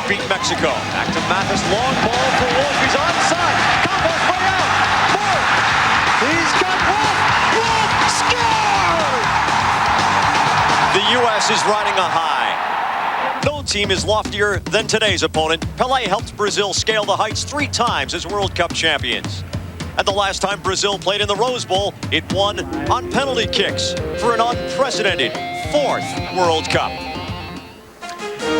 beat Mexico. Back to Mathis, long ball for Wolf. He's onside. Campos way out. Wolf. He's got Wolf. Wolf scored! The U.S. is riding a high. No team is loftier than today's opponent. Pelé helped Brazil scale the heights 3 times as World Cup champions. And the last time Brazil played in the Rose Bowl, it won on penalty kicks for an unprecedented 4th World Cup.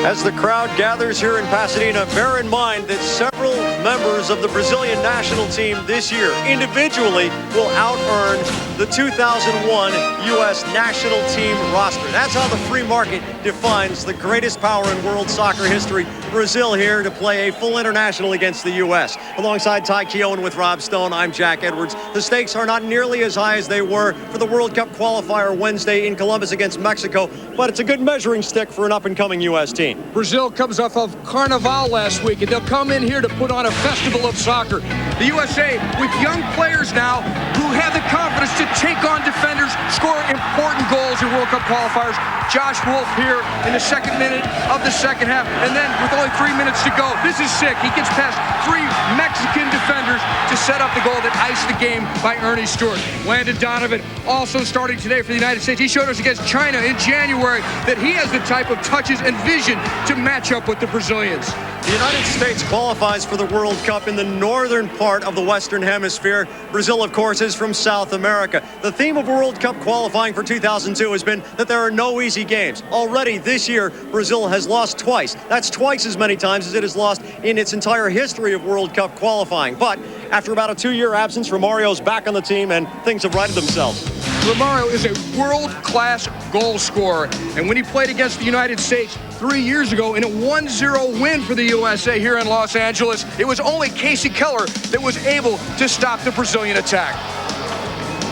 As the crowd gathers here in Pasadena, bear in mind that several members of the Brazilian national team this year individually will out-earn the 2001 U.S. national team roster. That's how the free market defines the greatest power in world soccer history. Brazil here to play a full international against the U.S. Alongside Ty Keown with Rob Stone, I'm Jack Edwards. The stakes are not nearly as high as they were for the World Cup qualifier Wednesday in Columbus against Mexico, but it's a good measuring stick for an up-and-coming U.S. team. Brazil comes off of Carnival last week, and they'll come in here to put on a festival of soccer. The USA, with young players now who have the confidence to take on defenders, score important goals in World Cup qualifiers. Josh Wolf here in the 2nd minute of the 2nd half, and then with only 3 minutes to go, this is sick. He gets past 3 Mexican defenders to set up the goal that iced the game by Ernie Stewart. Landon Donovan also starting today for the United States. He showed us against China in January that he has the type of touches and vision to match up with the Brazilians. The United States qualifies for the World Cup in the northern part of the Western Hemisphere. Brazil, of course, is from South America. The theme of World Cup qualifying for 2002 has been that there are no easy games. Already this year, Brazil has lost twice. That's twice as many times as it has lost in its entire history of World Cup qualifying. But after about a 2-year absence, Romario's back on the team and things have righted themselves. Romario is a world-class goal scorer, and when he played against the United States 3 years ago in a 1-0 win for the USA here in Los Angeles, it was only Casey Keller that was able to stop the Brazilian attack.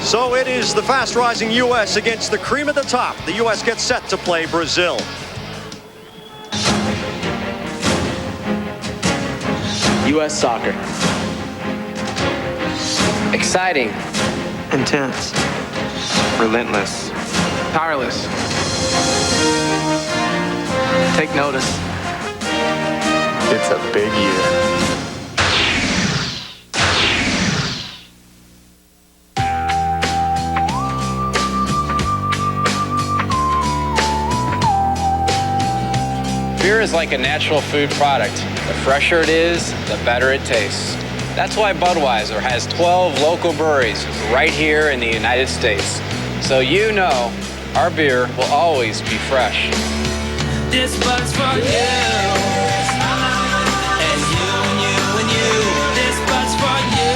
So it is the fast-rising U.S. against the cream at the top. The U.S. gets set to play Brazil. U.S. soccer. Exciting. Intense. Relentless. Tireless. Take notice. It's a big year. Beer is like a natural food product. The fresher it is, the better it tastes. That's why Budweiser has 12 local breweries right here in the United States. So you know our beer will always be fresh. This Bud's for you. And you and you and you. This Bud's for you.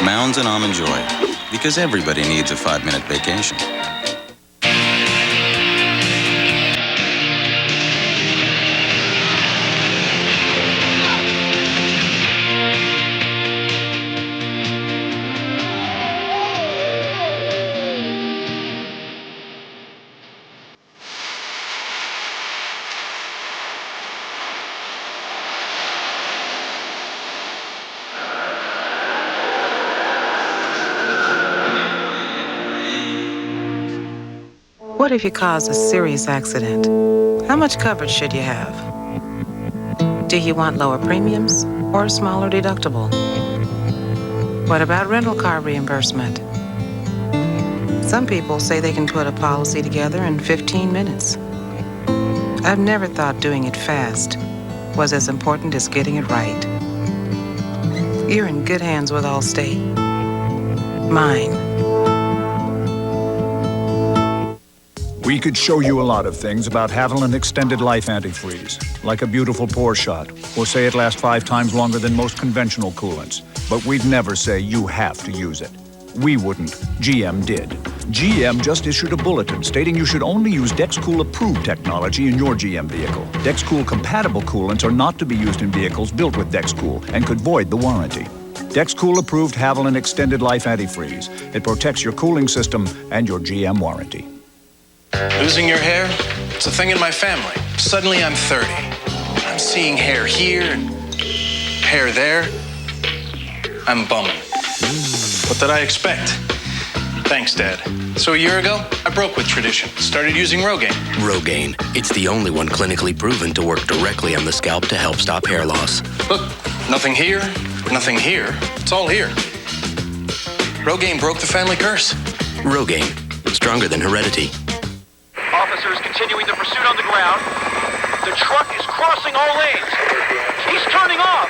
Mounds and Almond Joy, because everybody needs a 5-minute vacation. What if you cause a serious accident? How much coverage should you have? Do you want lower premiums or a smaller deductible? What about rental car reimbursement? Some people say they can put a policy together in 15 minutes. I've never thought doing it fast was as important as getting it right. You're in good hands with Allstate. Mine. We could show you a lot of things about Haviland Extended Life Antifreeze, like a beautiful pour shot, or say it lasts 5 times longer than most conventional coolants. But we'd never say you have to use it. We wouldn't. GM did. GM just issued a bulletin stating you should only use Dexcool-approved technology in your GM vehicle. Dexcool-compatible coolants are not to be used in vehicles built with Dexcool and could void the warranty. Dexcool-approved Haviland Extended Life Antifreeze. It protects your cooling system and your GM warranty. Losing your hair? It's a thing in my family. Suddenly I'm 30. I'm seeing hair here and hair there. I'm bumming. What did I expect? Thanks, Dad. So a year ago, I broke with tradition. Started using Rogaine. Rogaine. It's the only one clinically proven to work directly on the scalp to help stop hair loss. Look, nothing here, nothing here. It's all here. Rogaine broke the family curse. Rogaine. Stronger than heredity. Officers continuing the pursuit on the ground. The truck is crossing all lanes. He's turning off.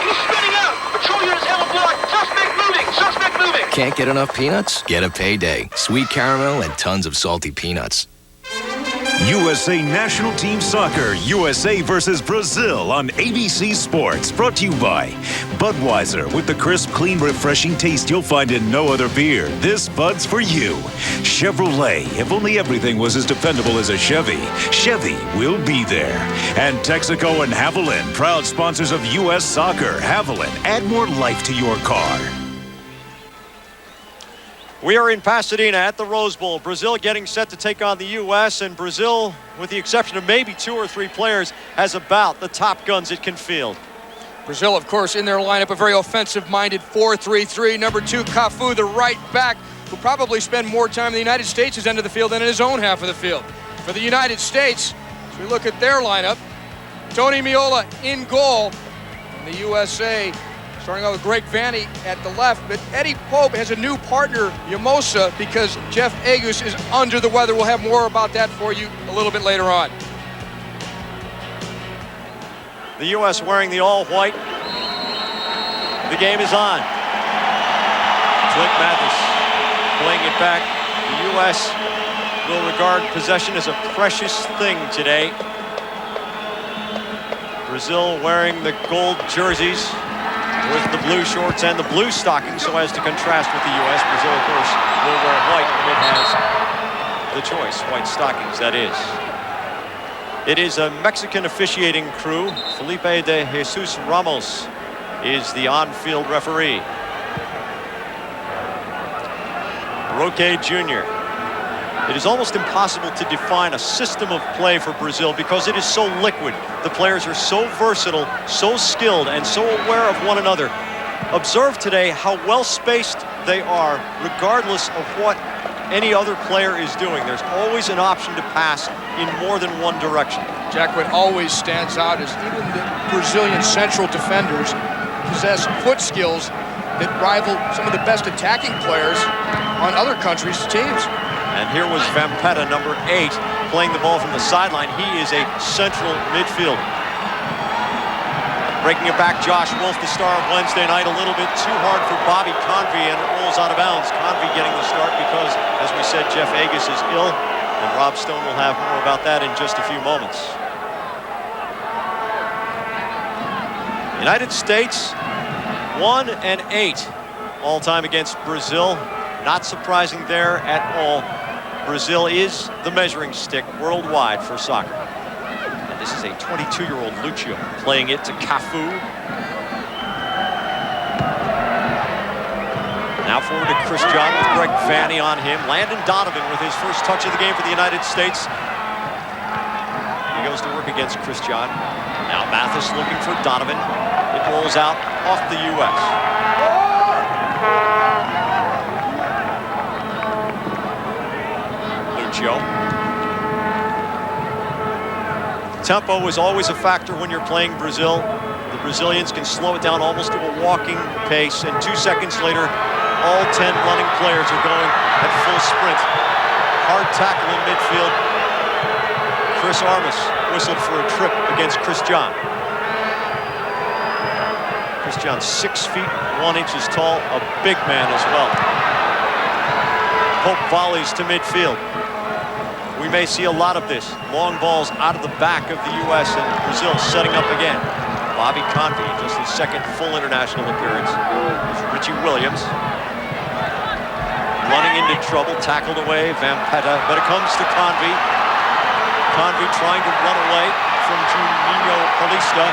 He's spinning out. Patrol units have a block. Suspect moving. Suspect moving. Can't get enough peanuts? Get a Payday. Sweet caramel and tons of salty peanuts. USA National Team Soccer, USA versus Brazil on ABC Sports. Brought to you by Budweiser, with the crisp, clean, refreshing taste you'll find in no other beer. This Bud's for you. Chevrolet, if only everything was as dependable as a Chevy. Chevy will be there. And Texaco and Haviland, proud sponsors of U.S. Soccer. Haviland, add more life to your car. We are in Pasadena at the Rose Bowl. Brazil getting set to take on the U.S. and Brazil, with the exception of maybe 2 or 3 players, has about the top guns it can field. Brazil, of course, in their lineup, a very offensive-minded 4-3-3. Number 2, Cafu, the right back, who probably spend more time in the United States' end of the field than in his own half of the field. For the United States, as we look at their lineup, Tony Meola in goal, and the USA starting out with Greg Vanny at the left, but Eddie Pope has a new partner, Yamosa, because Jeff Agus is under the weather. We'll have more about that for you a little bit later on. The U.S. wearing the all-white. The game is on. Flint Mathis playing it back. The U.S. will regard possession as a precious thing today. Brazil wearing the gold jerseys with the blue shorts and the blue stockings so as to contrast with the U.S. Brazil, of course, will wear white when it has the choice. White stockings, that is. It is a Mexican officiating crew. Felipe de Jesus Ramos is the on-field referee. Roque Jr. It is almost impossible to define a system of play for Brazil because it is so liquid. The players are so versatile, so skilled, and so aware of one another. Observe today how well spaced they are, regardless of what any other player is doing. There's always an option to pass in more than one direction. Jack, what always stands out is even the Brazilian central defenders possess foot skills that rival some of the best attacking players on other countries' teams. And here was Vampeta, number 8, playing the ball from the sideline. He is a central midfielder. Breaking it back, Josh Wolf, the star of Wednesday night, a little bit too hard for Bobby Convey, and it rolls out of bounds. Convey getting the start because, as we said, Jeff Agus is ill, and Rob Stone will have more about that in just a few moments. United States 1-8 all time against Brazil. Not surprising there at all. Brazil is the measuring stick worldwide for soccer. And this is a 22-year-old Lucio playing it to Cafu. Now forward to Chris John with Greg Vanny on him. Landon Donovan with his first touch of the game for the United States. He goes to work against Chris John. Now Mathis looking for Donovan. It rolls out off the U.S. Tempo is always a factor when you're playing Brazil. The Brazilians can slow it down almost to a walking pace, and 2 seconds later, all 10 running players are going at full sprint. Hard tackle in midfield. Chris Armas whistled for a trip against Chris John. Chris John 6 feet 1 inches tall, a big man as well. Pope volleys to midfield. We may see a lot of this. Long balls out of the back of the U.S. and Brazil setting up again. Bobby Convey, just his second full international appearance. Richie Williams. Running into trouble, tackled away, Vampeta, but it comes to Convey. Convey trying to run away from Juninho Paulista.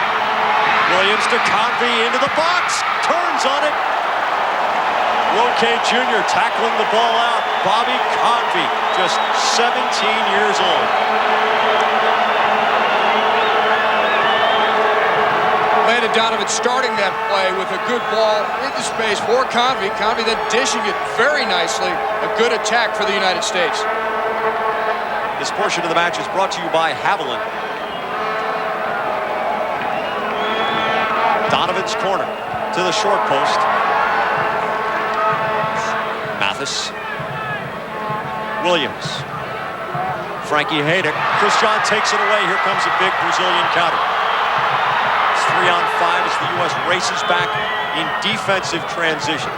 Williams to Convey into the box, turns on it. Roque Jr. tackling the ball out. Bobby Convey, just 17 years old. Landon Brandon Donovan starting that play with a good ball into space for Convey. Convey then dishing it very nicely. A good attack for the United States. This portion of the match is brought to you by Haviland. Donovan's corner to the short post. Mathis. Williams. Frankie Haydick. Chris John takes it away. Here comes a big Brazilian counter. It's 3-on-5 as the U.S. races back in defensive transition.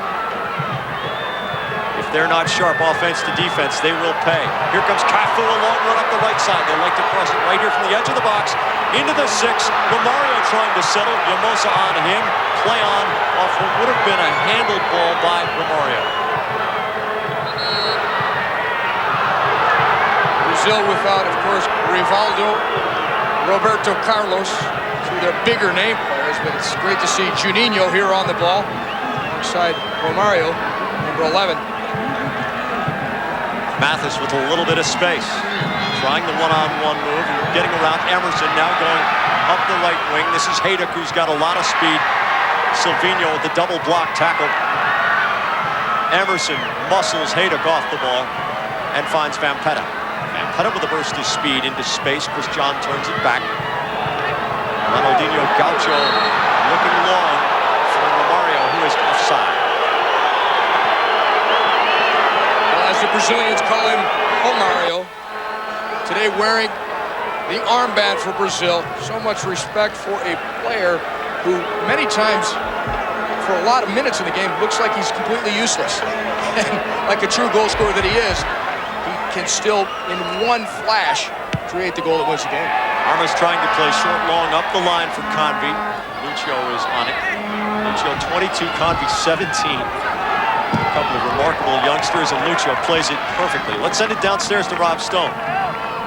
If they're not sharp offense to defense, they will pay. Here comes Cafu, a long run up the right side. They like to cross it right here from the edge of the box into the 6. Romario trying to settle. Yamosa on him. Play on off what would have been a handled ball by Romario. Brazil without, of course, Rivaldo, Roberto Carlos, two of their bigger name players, but it's great to see Juninho here on the ball alongside Romario, number 11. Mathis with a little bit of space, trying the one-on-one move, getting around Emerson, now going up the right wing. This is Haydick, who's got a lot of speed. Silvino with the double block tackle. Emerson muscles Haydick off the ball and finds Vampeta. Vampeta with a burst of speed into space. Chris John turns it back. Ronaldinho Gaucho looking long for Romario, who is offside. As the Brazilians call him Romario, today wearing the armband for Brazil. So much respect for a player who many times, for a lot of minutes in the game, looks like he's completely useless. And like a true goal scorer that he is, he can still, in one flash, create the goal that wins the game. Armas trying to play short, long, up the line for Convey. Lucio is on it. Lucio 22, Convey 17. A couple of remarkable youngsters, and Lucio plays it perfectly. Let's send it downstairs to Rob Stone.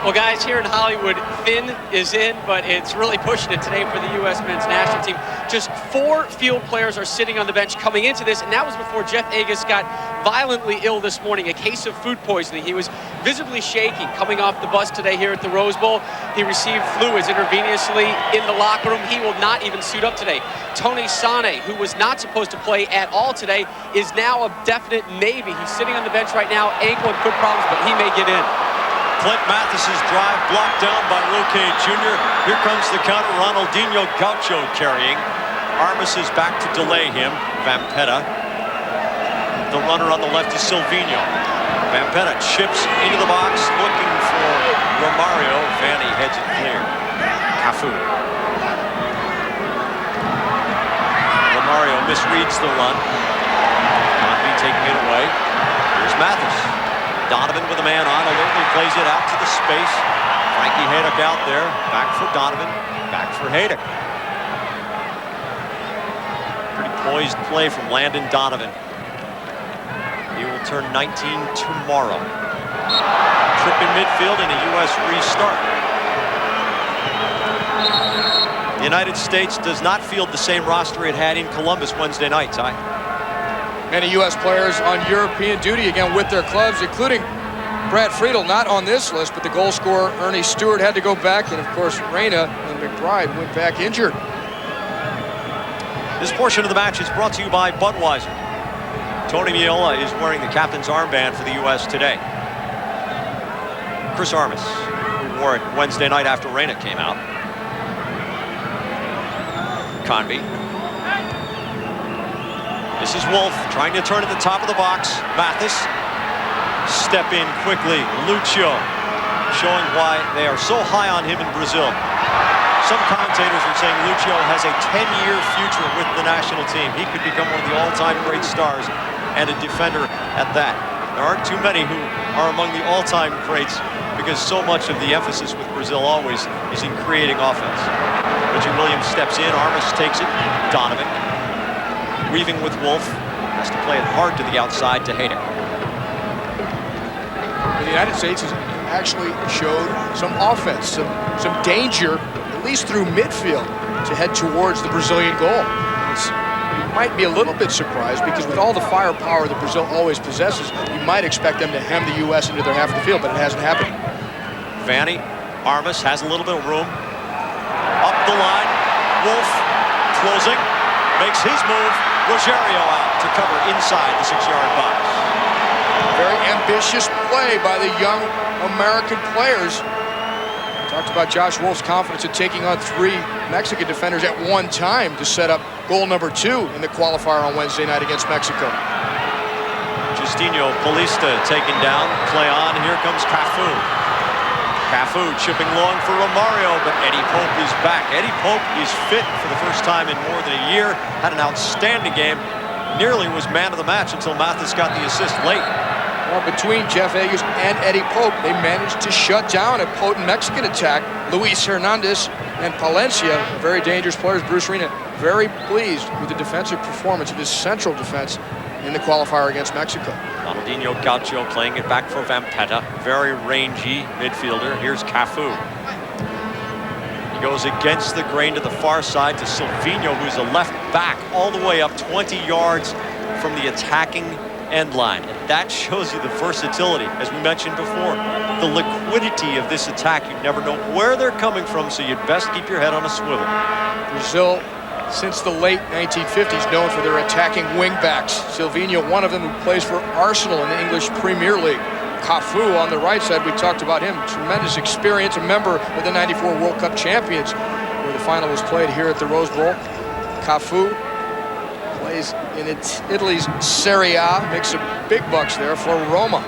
Well, guys, here in Hollywood, Finn is in, but it's really pushing it today for the U.S. men's national team. Just 4 field players are sitting on the bench coming into this, and that was before Jeff Agus got violently ill this morning, a case of food poisoning. He was visibly shaking coming off the bus today here at the Rose Bowl. He received fluids intravenously in the locker room. He will not even suit up today. Tony Sane, who was not supposed to play at all today, is now a definite maybe. He's sitting on the bench right now, ankle and foot problems, but he may get in. Clint Mathis's drive blocked down by Roque Jr. Here comes the counter. Ronaldinho Gaucho carrying. Armas is back to delay him. Vampeta. The runner on the left is Silvino. Vampeta chips into the box looking for Romario. Vanny heads it clear. Cafu. Romario misreads the run. Convey taking it away. Here's Mathis. Donovan with a man on, alertly plays it out to the space. Frankie Haydick out there. Back for Donovan. Back for Haydick. Pretty poised play from Landon Donovan. He will turn 19 tomorrow. Trip in midfield and a U.S. restart. The United States does not field the same roster it had in Columbus Wednesday night, Ty. Many U.S. players on European duty again with their clubs, including Brad Friedel, not on this list, but the goal scorer Ernie Stewart had to go back, and of course Reyna and McBride went back injured. This portion of the match is brought to you by Budweiser. Tony Meola is wearing the captain's armband for the U.S. today. Chris Armas, who wore it Wednesday night after Reyna came out. Convey. This is Wolf trying to turn at the top of the box. Mathis. Step in quickly. Lucio showing why they are so high on him in Brazil. Some commentators are saying Lucio has a 10-year future with the national team. He could become one of the all-time great stars and a defender at that. There aren't too many who are among the all-time greats because so much of the emphasis with Brazil always is in creating offense. Reggie Williams steps in. Armas takes it. Donovan. Weaving with Wolf, has to play it hard to the outside to Haydick. The United States has actually showed some offense, some danger, at least through midfield, to head towards the Brazilian goal. You might be a little bit surprised because with all the firepower that Brazil always possesses, you might expect them to hem the U.S. into their half of the field, but it hasn't happened. Vanny, Armas has a little bit of room. Up the line, Wolf closing, makes his move. Rogerio out to cover inside the 6-yard box. Very ambitious play by the young American players. Talked about Josh Wolf's confidence in taking on 3 Mexican defenders at one time to set up goal number 2 in the qualifier on Wednesday night against Mexico. Justinho Paulista taken down. Play on. Here comes Cafu. Cafu chipping long for Romario, but Eddie Pope is back. Eddie Pope is fit for the first time in more than a year. Had an outstanding game. Nearly was man of the match until Mathis got the assist late. Well, between Jeff Eggers and Eddie Pope, they managed to shut down a potent Mexican attack. Luis Hernandez and Palencia, very dangerous players. Bruce Arena very pleased with the defensive performance of his central defense in the qualifier against Mexico. Ronaldinho Gaucho playing it back for Vampeta. Very rangy midfielder. Here's Cafu. He goes against the grain to the far side to Silvinho, who's a left back all the way up 20 yards from the attacking end line. And that shows you the versatility, as we mentioned before. The liquidity of this attack. You never know where they're coming from, so you'd best keep your head on a swivel. Brazil, since the late 1950s, known for their attacking wingbacks. Silvinho, one of them, who plays for Arsenal in the English Premier League. Cafu on the right side, we talked about him. Tremendous experience, a member of the '94 World Cup champions, where the final was played here at the Rose Bowl. Cafu plays in Italy's Serie A, makes some big bucks there for Roma.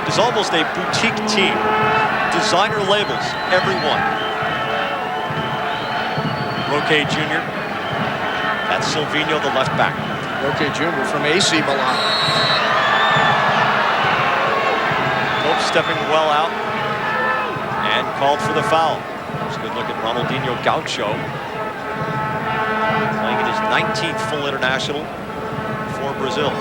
It's almost a boutique team. Designer labels, everyone. Roque Jr. That's Silvinho, the left back. Roque Jr. from AC Milan. Pope stepping well out and called for the foul. There's a good look at Ronaldinho Gaucho. Playing in his 19th full international for Brazil.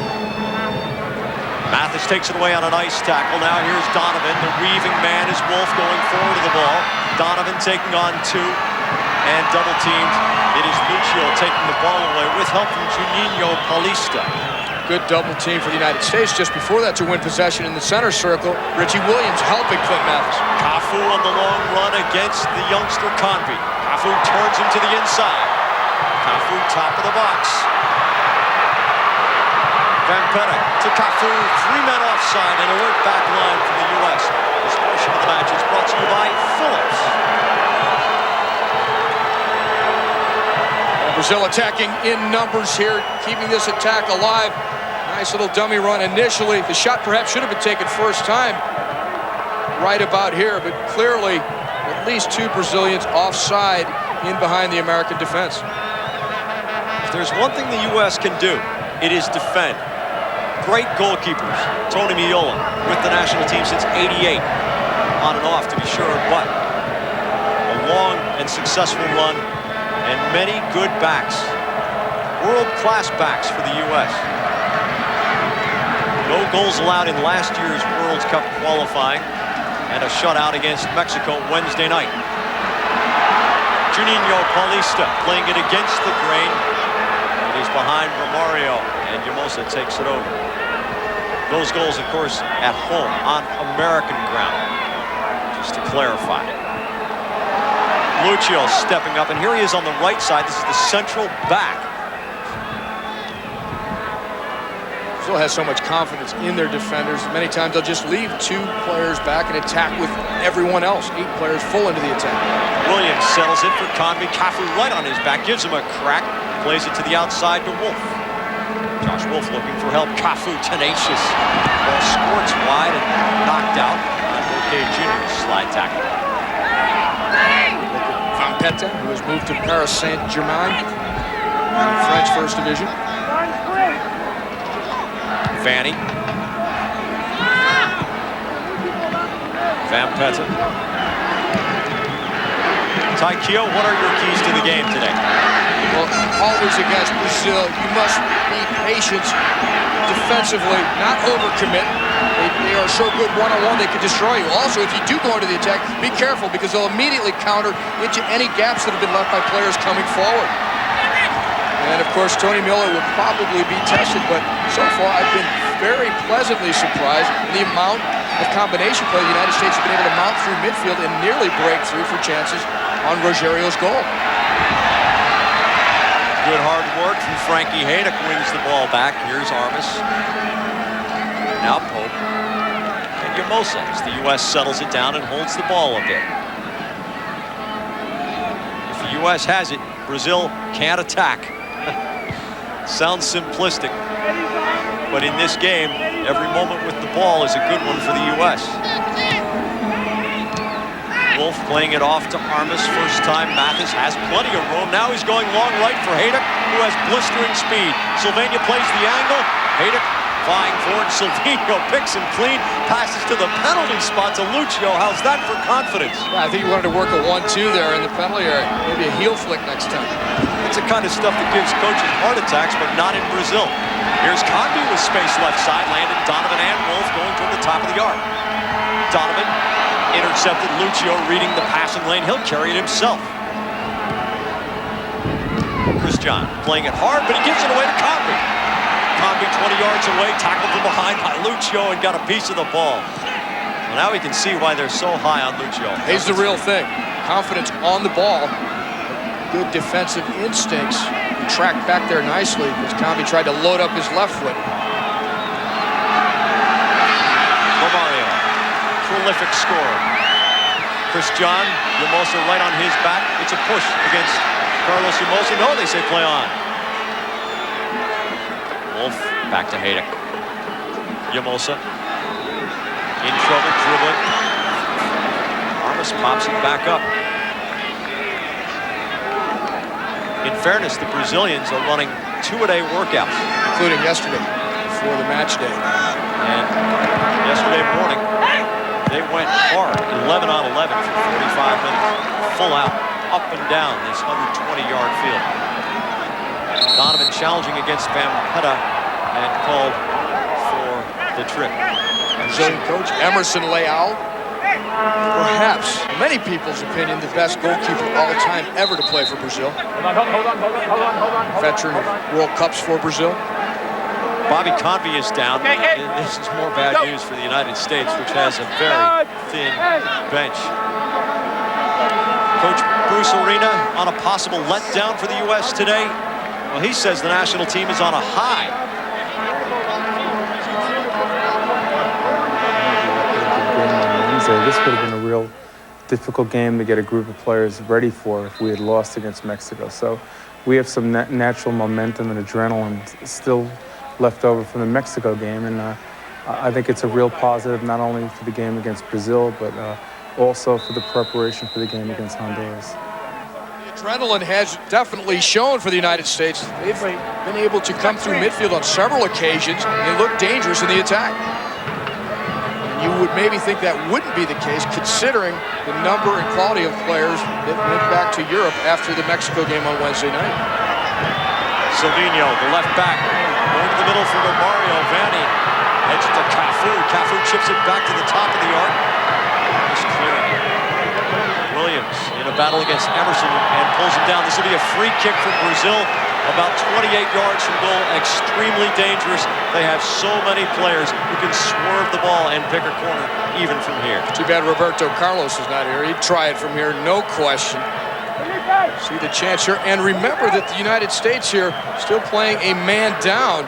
Mathis takes it away on a nice tackle. Now here's Donovan. The weaving man is Wolf going forward to the ball. Donovan taking on 2. And double teamed. It is Lucio taking the ball away with help from Juninho Paulista. Good double team for the United States. Just before that, to win possession in the center circle, Richie Williams helping Clint Mathis. Cafu on the long run against the youngster Convey. Cafu turns him to the inside. Cafu top of the box. Vampeta to Cafu. 3 men offside and alert back line from the U.S. This portion of the match is brought to you by Phillips. Brazil attacking in numbers here, keeping this attack alive. Nice little dummy run initially. The shot perhaps should have been taken first time right about here, but clearly at least 2 Brazilians offside in behind the American defense. If there's one thing the U.S. can do, it is defend. Great goalkeepers. Tony Meola with the national team since '88. On and off, to be sure, but a long and successful run. And many good backs, world-class backs for the U.S. No goals allowed in last year's World Cup qualifying, and a shutout against Mexico Wednesday night. Juninho Paulista playing it against the grain. It is behind Romario, and Yamosa takes it over. Those goals, of course, at home on American ground, just to clarify. Lucio stepping up, and here he is on the right side. This is the central back. Brazil has so much confidence in their defenders. Many times they'll just leave 2 players back and attack with everyone else. 8 players full into the attack. Williams settles it for Convey. Cafu right on his back, gives him a crack, plays it to the outside to Wolf. Josh Wolf looking for help. Cafu tenacious. Ball squirts wide and knocked out on Roque Jr.'s slide tackle. Vampeta, who has moved to Paris Saint-Germain, French First Division. Vanny. Vampeta. Taikio, what are your keys to the game today? Well, always against Brazil, you must be patient defensively, not overcommit. They are so good one-on-one they can destroy you. Also, if you do go into the attack, be careful because they'll immediately counter into any gaps that have been left by players coming forward. And of course, Tony Miller will probably be tested, but so far I've been very pleasantly surprised in the amount of combination play the United States has been able to mount through midfield and nearly break through for chances on Rogerio's goal. Good hard work from Frankie Haydock, wins the ball back. Here's Armas. Now Pope. And Yamosa as the U.S. settles it down and holds the ball a bit. If the U.S. has it, Brazil can't attack. Sounds simplistic, but in this game, every moment with the ball is a good one for the U.S. Wolf playing it off to Armas. First time Mathis has plenty of room. Now he's going long right for Haydock, who has blistering speed. Sylvania plays the angle. Haydock vying for it. Silvino picks him clean. Passes to the penalty spot to Lucio. How's that for confidence? Yeah, I think he wanted to work a 1-2 there in the penalty area. Maybe a heel flick next time. It's the kind of stuff that gives coaches heart attacks, but not in Brazil. Here's Conde with space left side. Landed Donovan and Wolf going toward the top of the arc. Donovan intercepted. Lucio reading the passing lane. He'll carry it himself. Christian playing it hard, but he gives it away to Conde. Conde 20 yards away, tackled from behind by Lucio and got a piece of the ball. Well, now we can see why they're so high on Lucio. He's the real thing. Confidence on the ball. Good defensive instincts. He tracked back there nicely as Conde tried to load up his left foot. Romario, prolific scorer. Christian, Yamosa right on his back. It's a push against Carlos Yamosa. No, they say play on. Wolf back to Haydock. Yamosa in trouble dribbling. Armas pops it back up. In fairness, the Brazilians are running 2-a-day workouts, including yesterday before the match day. And yesterday morning, they went hard, 11 on 11 for 45 minutes, full out, up and down this 120-yard field. Donovan challenging against Vampeta and called for the trip. Brazilian coach Emerson Leal, perhaps, many people's opinion, the best goalkeeper all time ever to play for Brazil. Hold on. Veteran of World Cups for Brazil. Bobby Convey is down. This is more bad news for the United States, which has a very thin bench. Coach Bruce Arena on a possible letdown for the U.S. today. Well, he says the national team is on a high. This would have been a real difficult game to get a group of players ready for if we had lost against Mexico. So we have some natural momentum and adrenaline still left over from the Mexico game, and I think it's a real positive not only for the game against Brazil, but also for the preparation for the game against Honduras. The adrenaline has definitely shown for the United States. They've been able to come through midfield on several occasions and look dangerous in the attack. You would maybe think that wouldn't be the case considering the number and quality of players that went back to Europe after the Mexico game on Wednesday night. Silvino, the left back, going to the middle for Romario. Vanni heads it to Cafu. Cafu chips it back to the top of the arc. Nice clearing. Williams in a battle against Emerson and pulls him down. This will be a free kick for Brazil. About 28 yards from goal, extremely dangerous. They have so many players who can swerve the ball and pick a corner even from here. Too bad Roberto Carlos is not here. He'd try it from here, no question. See the chance here, and remember that the United States here still playing a man down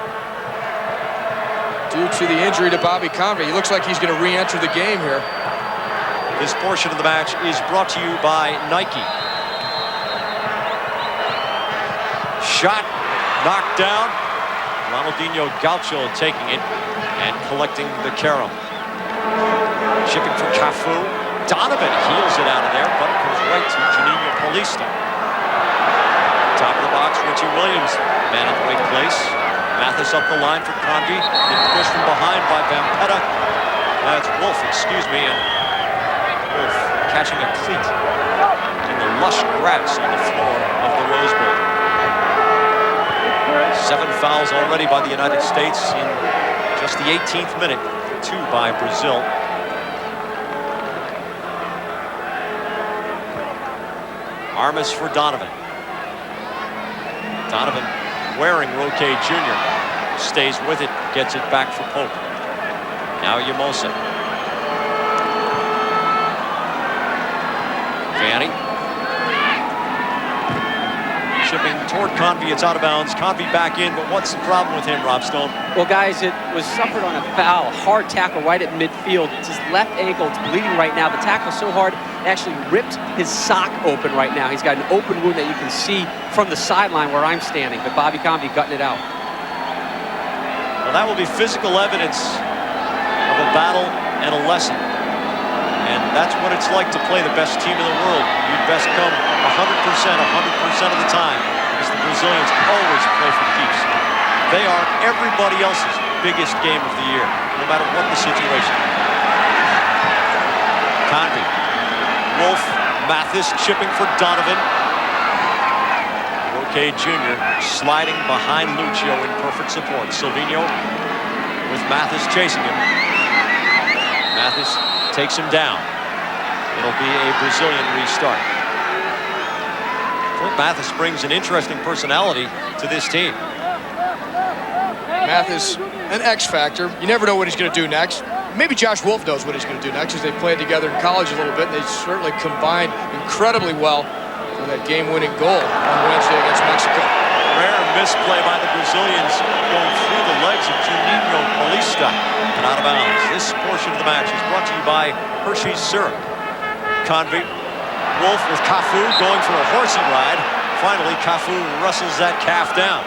due to the injury to Bobby Convey. He looks like he's going to re-enter the game here. This portion of the match is brought to you by Nike. Shot, knocked down. Ronaldinho Gaucho taking it and collecting the carom. Chipping for Cafu. Donovan heels it out of there, but it goes right to Juninho Paulista. Top of the box, Richie Williams, man in the right place. Mathis up the line for Conde. Then pushed from behind by Vampeta. That's Wolf, excuse me, and Wolf catching a cleat in the lush grass on the floor of the Rose Bowl. 7 fouls already by the United States in just the 18th minute. 2 by Brazil. Armas for Donovan. Donovan wearing Roque Jr. Stays with it, gets it back for Pope. Now Yamosa. Vanni. Chipping toward Convey. It's out of bounds. Convey back in, but what's the problem with him, Rob Stone? Well, guys, it was suffered on a foul, hard tackle right at midfield. It's his left ankle. It's bleeding right now. The tackle's so hard, it actually ripped his sock open right now. He's got an open wound that you can see from the sideline where I'm standing, but Bobby Convey gutting it out. Well, that will be physical evidence of a battle and a lesson. And that's what it's like to play the best team in the world. You best come 100% of the time, because the Brazilians always play for keeps. They are everybody else's biggest game of the year, no matter what the situation. Convey, Wolf, Mathis chipping for Donovan. Roque Jr. sliding behind Lucio in perfect support. Silvinho with Mathis chasing him. Mathis takes him down. It'll be a Brazilian restart. Clint Mathis brings an interesting personality to this team. Mathis, an X factor. You never know what he's going to do next. Maybe Josh Wolf knows what he's going to do next, as they played together in college a little bit, and they certainly combined incredibly well for that game-winning goal on Wednesday against Mexico. Rare misplay by the Brazilians going through the legs of Juninho Paulista and out of bounds. This portion of the match is brought to you by Hershey's Syrup. Convey, Wolf with Cafu going for a horsey ride. Finally, Cafu wrestles that calf down.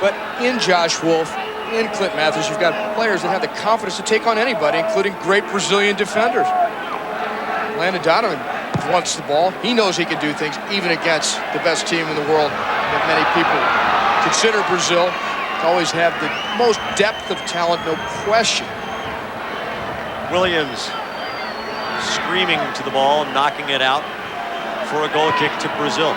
But in Josh Wolf, in Clint Mathis, you've got players that have the confidence to take on anybody, including great Brazilian defenders. Landon Donovan wants the ball. He knows he can do things even against the best team in the world that many people consider Brazil. Always have the most depth of talent, no question. Williams screaming to the ball, knocking it out for a goal kick to Brazil.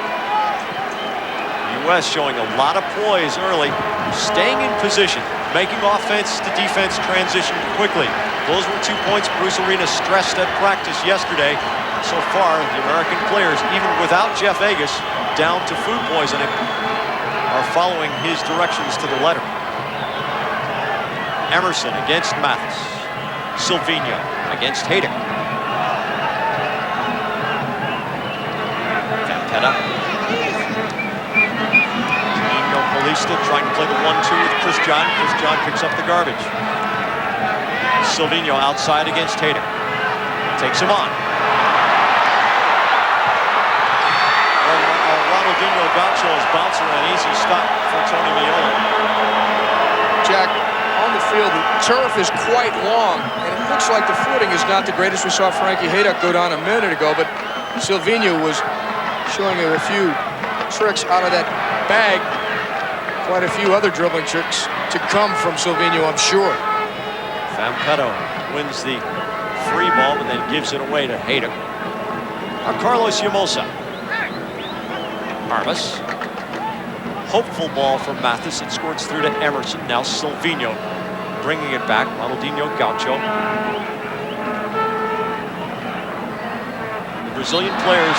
U.S. showing a lot of poise early, staying in position, making offense to defense transition quickly. Those were 2 points Bruce Arena stressed at practice yesterday. So far, the American players, even without Jeff Agus, down to food poisoning, are following his directions to the letter. Emerson against Mathis. Silvinho against Hayden. Vampeta. Juninho Paulista trying to play the 1-2 with Chris John. Chris John picks up the garbage. Silvinho outside against Hayden. Takes him on. Ronaldinho Gaucho is bouncing an easy stop for Tony Meola. Jack, on the field, the turf is quite long, and it looks like the footing is not the greatest. We saw Frankie Hayduck go down a minute ago, but Silvinho was showing a few tricks out of that bag. Quite a few other dribbling tricks to come from Silvinho, I'm sure. Vampeta wins the free ball, but then gives it away to Hayduck. Carlos Yamosa. Armas. Hopeful ball from Mathis. It squirts through to Emerson. Now Silvinho bringing it back. Ronaldinho Gaucho. The Brazilian players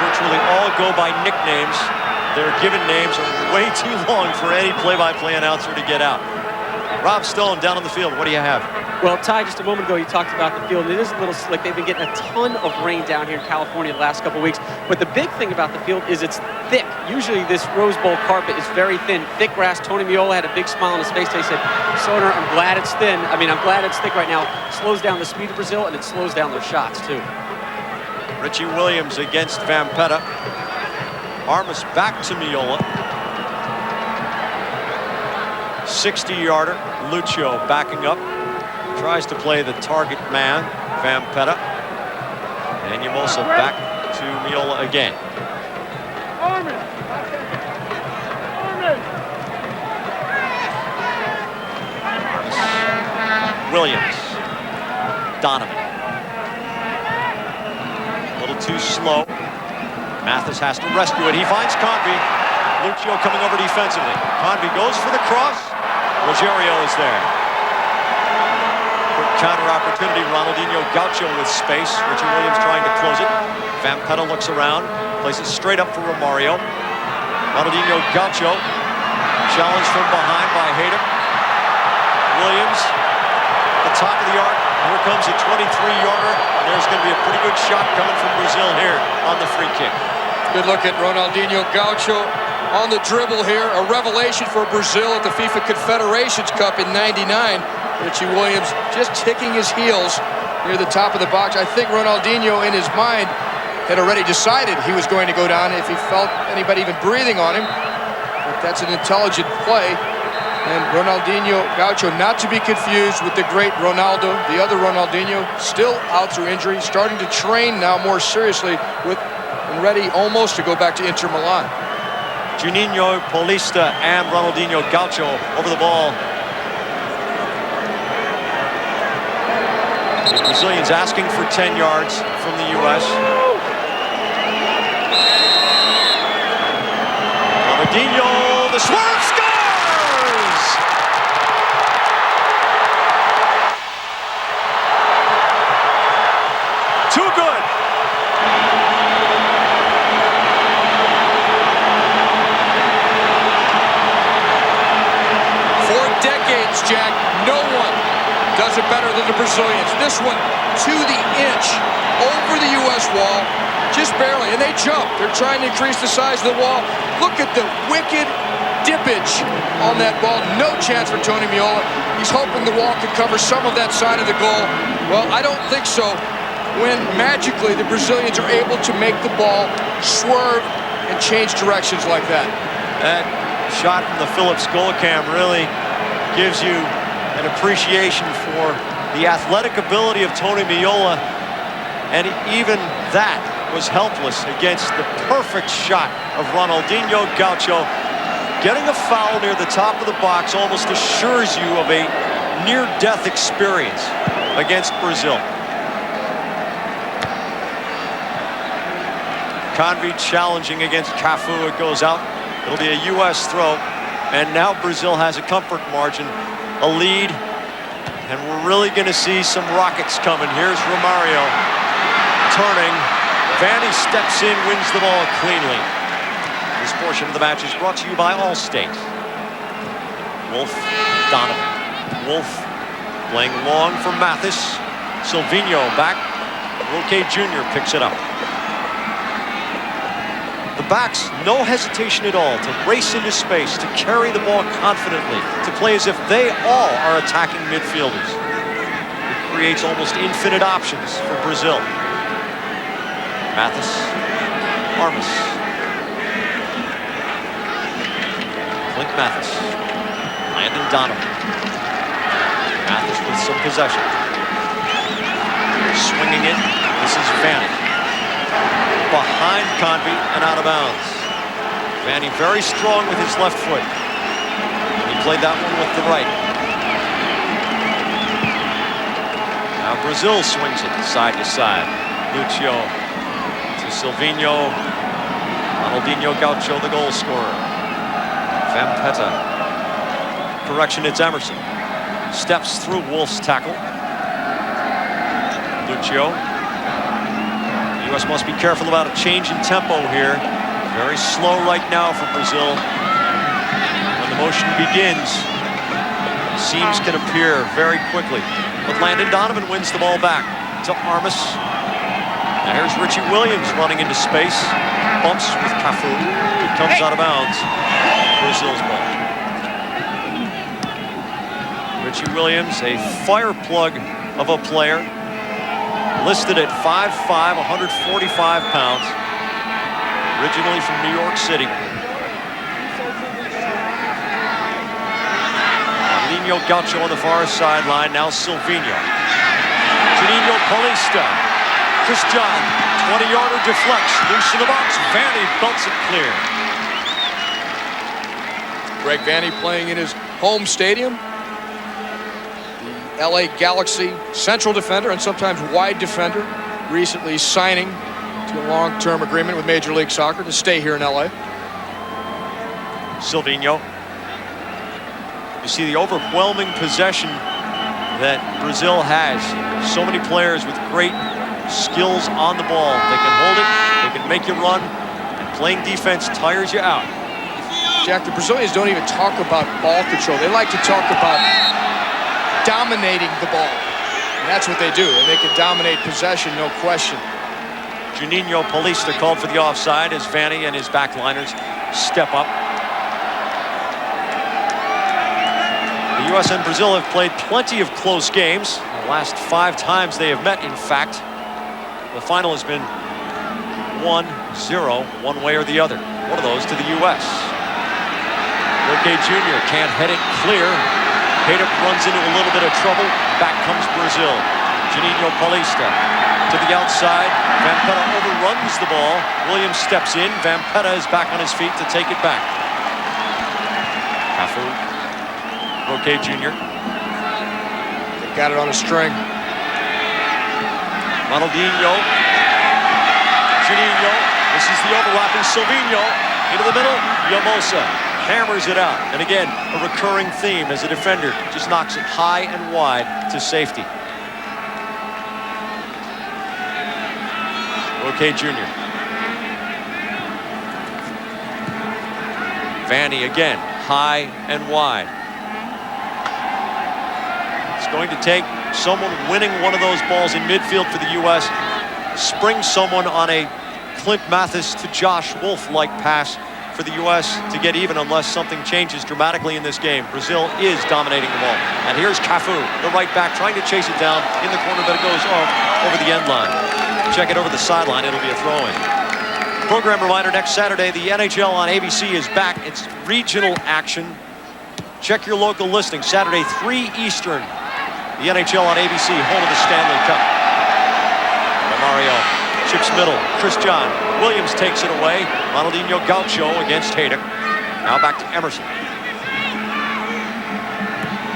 virtually all go by nicknames. Their given names are way too long for any play-by-play announcer to get out. Rob Stone down on the field. What do you have? Well, Ty, just a moment ago, you talked about the field. It is a little slick. They've been getting a ton of rain down here in California the last couple of weeks. But the big thing about the field is it's thick. Usually this Rose Bowl carpet is very thin, thick grass. Tony Meola had a big smile on his face. They said, Soner, I'm glad it's thin. I mean, I'm glad it's thick right now. It slows down the speed of Brazil, and it slows down their shots, too. Richie Williams against Vampeta. Armas back to Meola. 60-yarder. Lucio backing up. Tries to play the target man, Vampeta. And Yamosa back to Meola again. Williams. Donovan. A little too slow. Mathis has to rescue it. He finds Convey. Lucio coming over defensively. Convey goes for the cross. Rogerio is there. Quick counter opportunity. Ronaldinho Gaucho with space. Richard Williams trying to close it. Vampeta looks around. Plays it straight up for Romario. Ronaldinho Gaucho. Challenged from behind by Hayden. Williams at the top of the arc. Here comes a 23-yarder. And there's going to be a pretty good shot coming from Brazil here on the free kick. Good look at Ronaldinho Gaucho on the dribble here. A revelation for Brazil at the FIFA Confederations Cup in '99. Richie Williams just kicking his heels near the top of the box. I think Ronaldinho, in his mind, had already decided he was going to go down if he felt anybody even breathing on him. But that's an intelligent play. And Ronaldinho Gaucho, not to be confused with the great Ronaldo, the other Ronaldinho, still out through injury, starting to train now more seriously with and ready almost to go back to Inter Milan. Juninho Paulista and Ronaldinho Gaucho over the ball. The Brazilians asking for 10 yards from the U.S. Ronaldinho, the swerve, scores! Too good. For decades, Jack, no one does it better than the Brazilians. This one to the inch over the U.S. wall, just barely, and they jump. They're trying to increase the size of the wall. Look at the wicked dippage on that ball. No chance for Tony Meola. He's hoping the wall could cover some of that side of the goal. Well, I don't think so when magically the Brazilians are able to make the ball swerve and change directions like that. That shot from the Phillips goal cam really gives you an appreciation for the athletic ability of Tony Meola, and even that was helpless against the perfect shot of Ronaldinho Gaucho. Getting a foul near the top of the box almost assures you of a near-death experience against Brazil. Convey challenging against Cafu. It goes out. It'll be a U.S. throw, and now Brazil has a comfort margin, a lead, and we're really going to see some rockets coming. Here's Romario turning. Vanny steps in, wins the ball cleanly. This portion of the match is brought to you by Allstate. Wolf, Donovan. Wolf playing long for Mathis. Silvinho back. Roque Jr. picks it up. The backs, no hesitation at all to race into space, to carry the ball confidently, to play as if they all are attacking midfielders. It creates almost infinite options for Brazil. Mathis, Armas. Clint Mathis, Landon Donovan. Mathis with some possession. Swinging it, this is Vanny. Behind Convey and out of bounds. Vanny very strong with his left foot. He played that one with the right. Now Brazil swings it side to side. Lucio to Silvinho. Ronaldinho Gaucho, the goal scorer. Vampeta. Correction, it's Emerson. Steps through Wolf's tackle. Lucio. The U.S. must be careful about a change in tempo here. Very slow right now for Brazil. When the motion begins, seams can appear very quickly. But Landon Donovan wins the ball back to Armas. Now here's Richie Williams running into space. Bumps with Cafu. It comes out of bounds. Brazil's ball. Richie Williams, a fire plug of a player. Listed at 5'5", 145 pounds. Originally from New York City. Ronaldinho Gaucho on the far sideline. Now Silvinho. Juninho Paulista. Christian, 20-yarder deflects. Loose in the box. Vanny belts it clear. Greg Vanny playing in his home stadium. The LA Galaxy central defender and sometimes wide defender. Recently signing to a long-term agreement with Major League Soccer to stay here in LA. Silvinho. You see the overwhelming possession that Brazil has. So many players with great skills on the ball. They can hold it, they can make you run, and playing defense tires you out. Jack, the Brazilians don't even talk about ball control. They like to talk about dominating the ball. And that's what they do, and they can dominate possession, no question. Juninho Paulista called for the offside as Vanni and his backliners step up. The U.S. and Brazil have played plenty of close games. The last 5 times they have met, in fact. The final has been 1-0, one way or the other. One of those to the U.S. Roque Jr. can't head it clear. Haydock runs into a little bit of trouble. Back comes Brazil. Juninho Paulista to the outside. Vampeta overruns the ball. Williams steps in. Vampeta is back on his feet to take it back. Cafu. Roque Jr. They got it on a string. Ronaldinho. Juninho. This is the overlapping Silvinho. Into the middle. Llamosa hammers it out. And again, a recurring theme as a defender. Just knocks it high and wide to safety. Roque Jr. Vanni again, high and wide. It's going to take someone winning one of those balls in midfield for the U.S. Spring someone on a Clint Mathis to Josh Wolf-like pass for the U.S. to get even unless something changes dramatically in this game. Brazil is dominating the ball. And here's Cafu, the right back, trying to chase it down in the corner, but it goes off over the end line. Check it over the sideline, it'll be a throw-in. Program reminder, next Saturday, the NHL on ABC is back. It's regional action. Check your local listing. Saturday, 3 Eastern. The NHL on ABC, home of the Stanley Cup. Mario chips middle. Christian Williams takes it away. Ronaldinho Gaucho against Haydock. Now back to Emerson.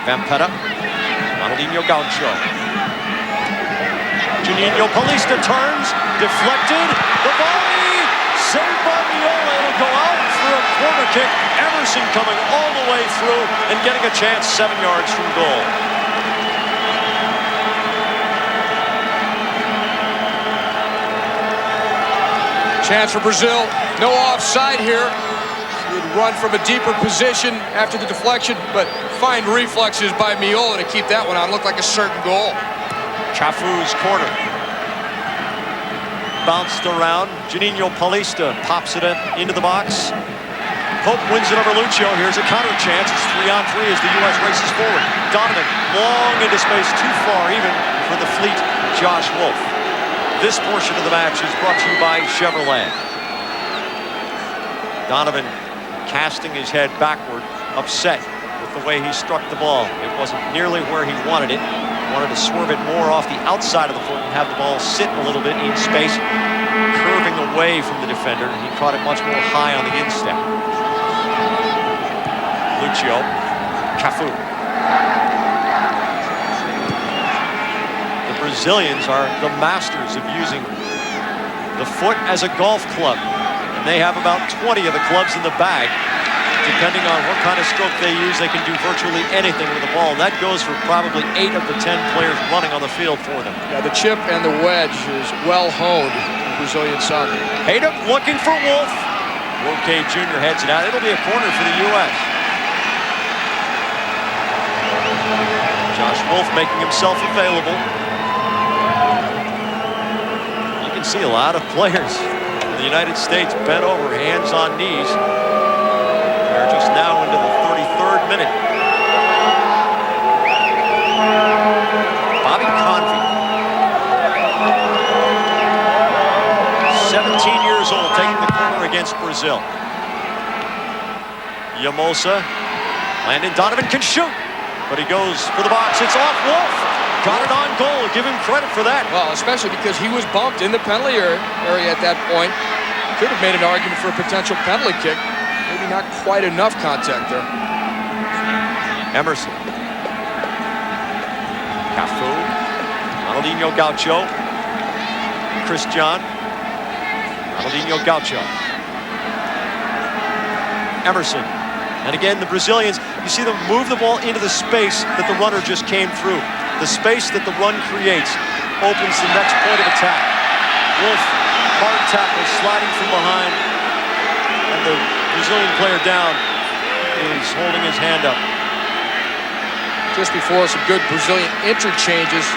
Vampeta. Ronaldinho Gaucho. Juninho Paulista turns. Deflected. The volley. Saved by Miola. It'll go out for a corner kick. Emerson coming all the way through and getting a chance 7 yards from goal. Chance for Brazil. No offside here. Would run from a deeper position after the deflection, but fine reflexes by Miola to keep that one on. Looked like a certain goal. Cafu's corner. Bounced around. Juninho Paulista pops it into the box. Pope wins it over Lucio. Here's a counter chance. It's 3-on-3 as the U.S. races forward. Donovan long into space, too far even for the fleet Josh Wolf. This portion of the match is brought to you by Chevrolet. Donovan casting his head backward, upset with the way he struck the ball. It wasn't nearly where he wanted it. He wanted to swerve it more off the outside of the foot and have the ball sit a little bit in space, curving away from the defender. He caught it much more high on the instep. Lucio, Cafu. The Brazilians are the masters of using the foot as a golf club. And they have about 20 of the clubs in the bag. Depending on what kind of stroke they use, they can do virtually anything with the ball. And that goes for probably 8 of the 10 players running on the field for them. Yeah, the chip and the wedge is well honed in Brazilian soccer. Haydock looking for Wolf. Roque Jr. heads it out. It'll be a corner for the U.S. Josh Wolf making himself available. You can see a lot of players in the United States bent over, hands on knees. They're just now into the 33rd minute. Bobby Convey, 17 years old, taking the corner against Brazil. Llamosa, Landon Donovan can shoot, but he goes for the box. It's off Wolf. Got it on goal. Give him credit for that. Well, especially because he was bumped in the penalty area at that point. Could have made an argument for a potential penalty kick. Maybe not quite enough contact there. Emerson. Cafu. Ronaldinho Gaucho. Christian. Ronaldinho Gaucho. Emerson. And again, the Brazilians, you see them move the ball into the space that the runner just came through. The space that the run creates opens the next point of attack. Wolf, hard tackle, sliding from behind. And the Brazilian player down is holding his hand up. Just before some good Brazilian interchanges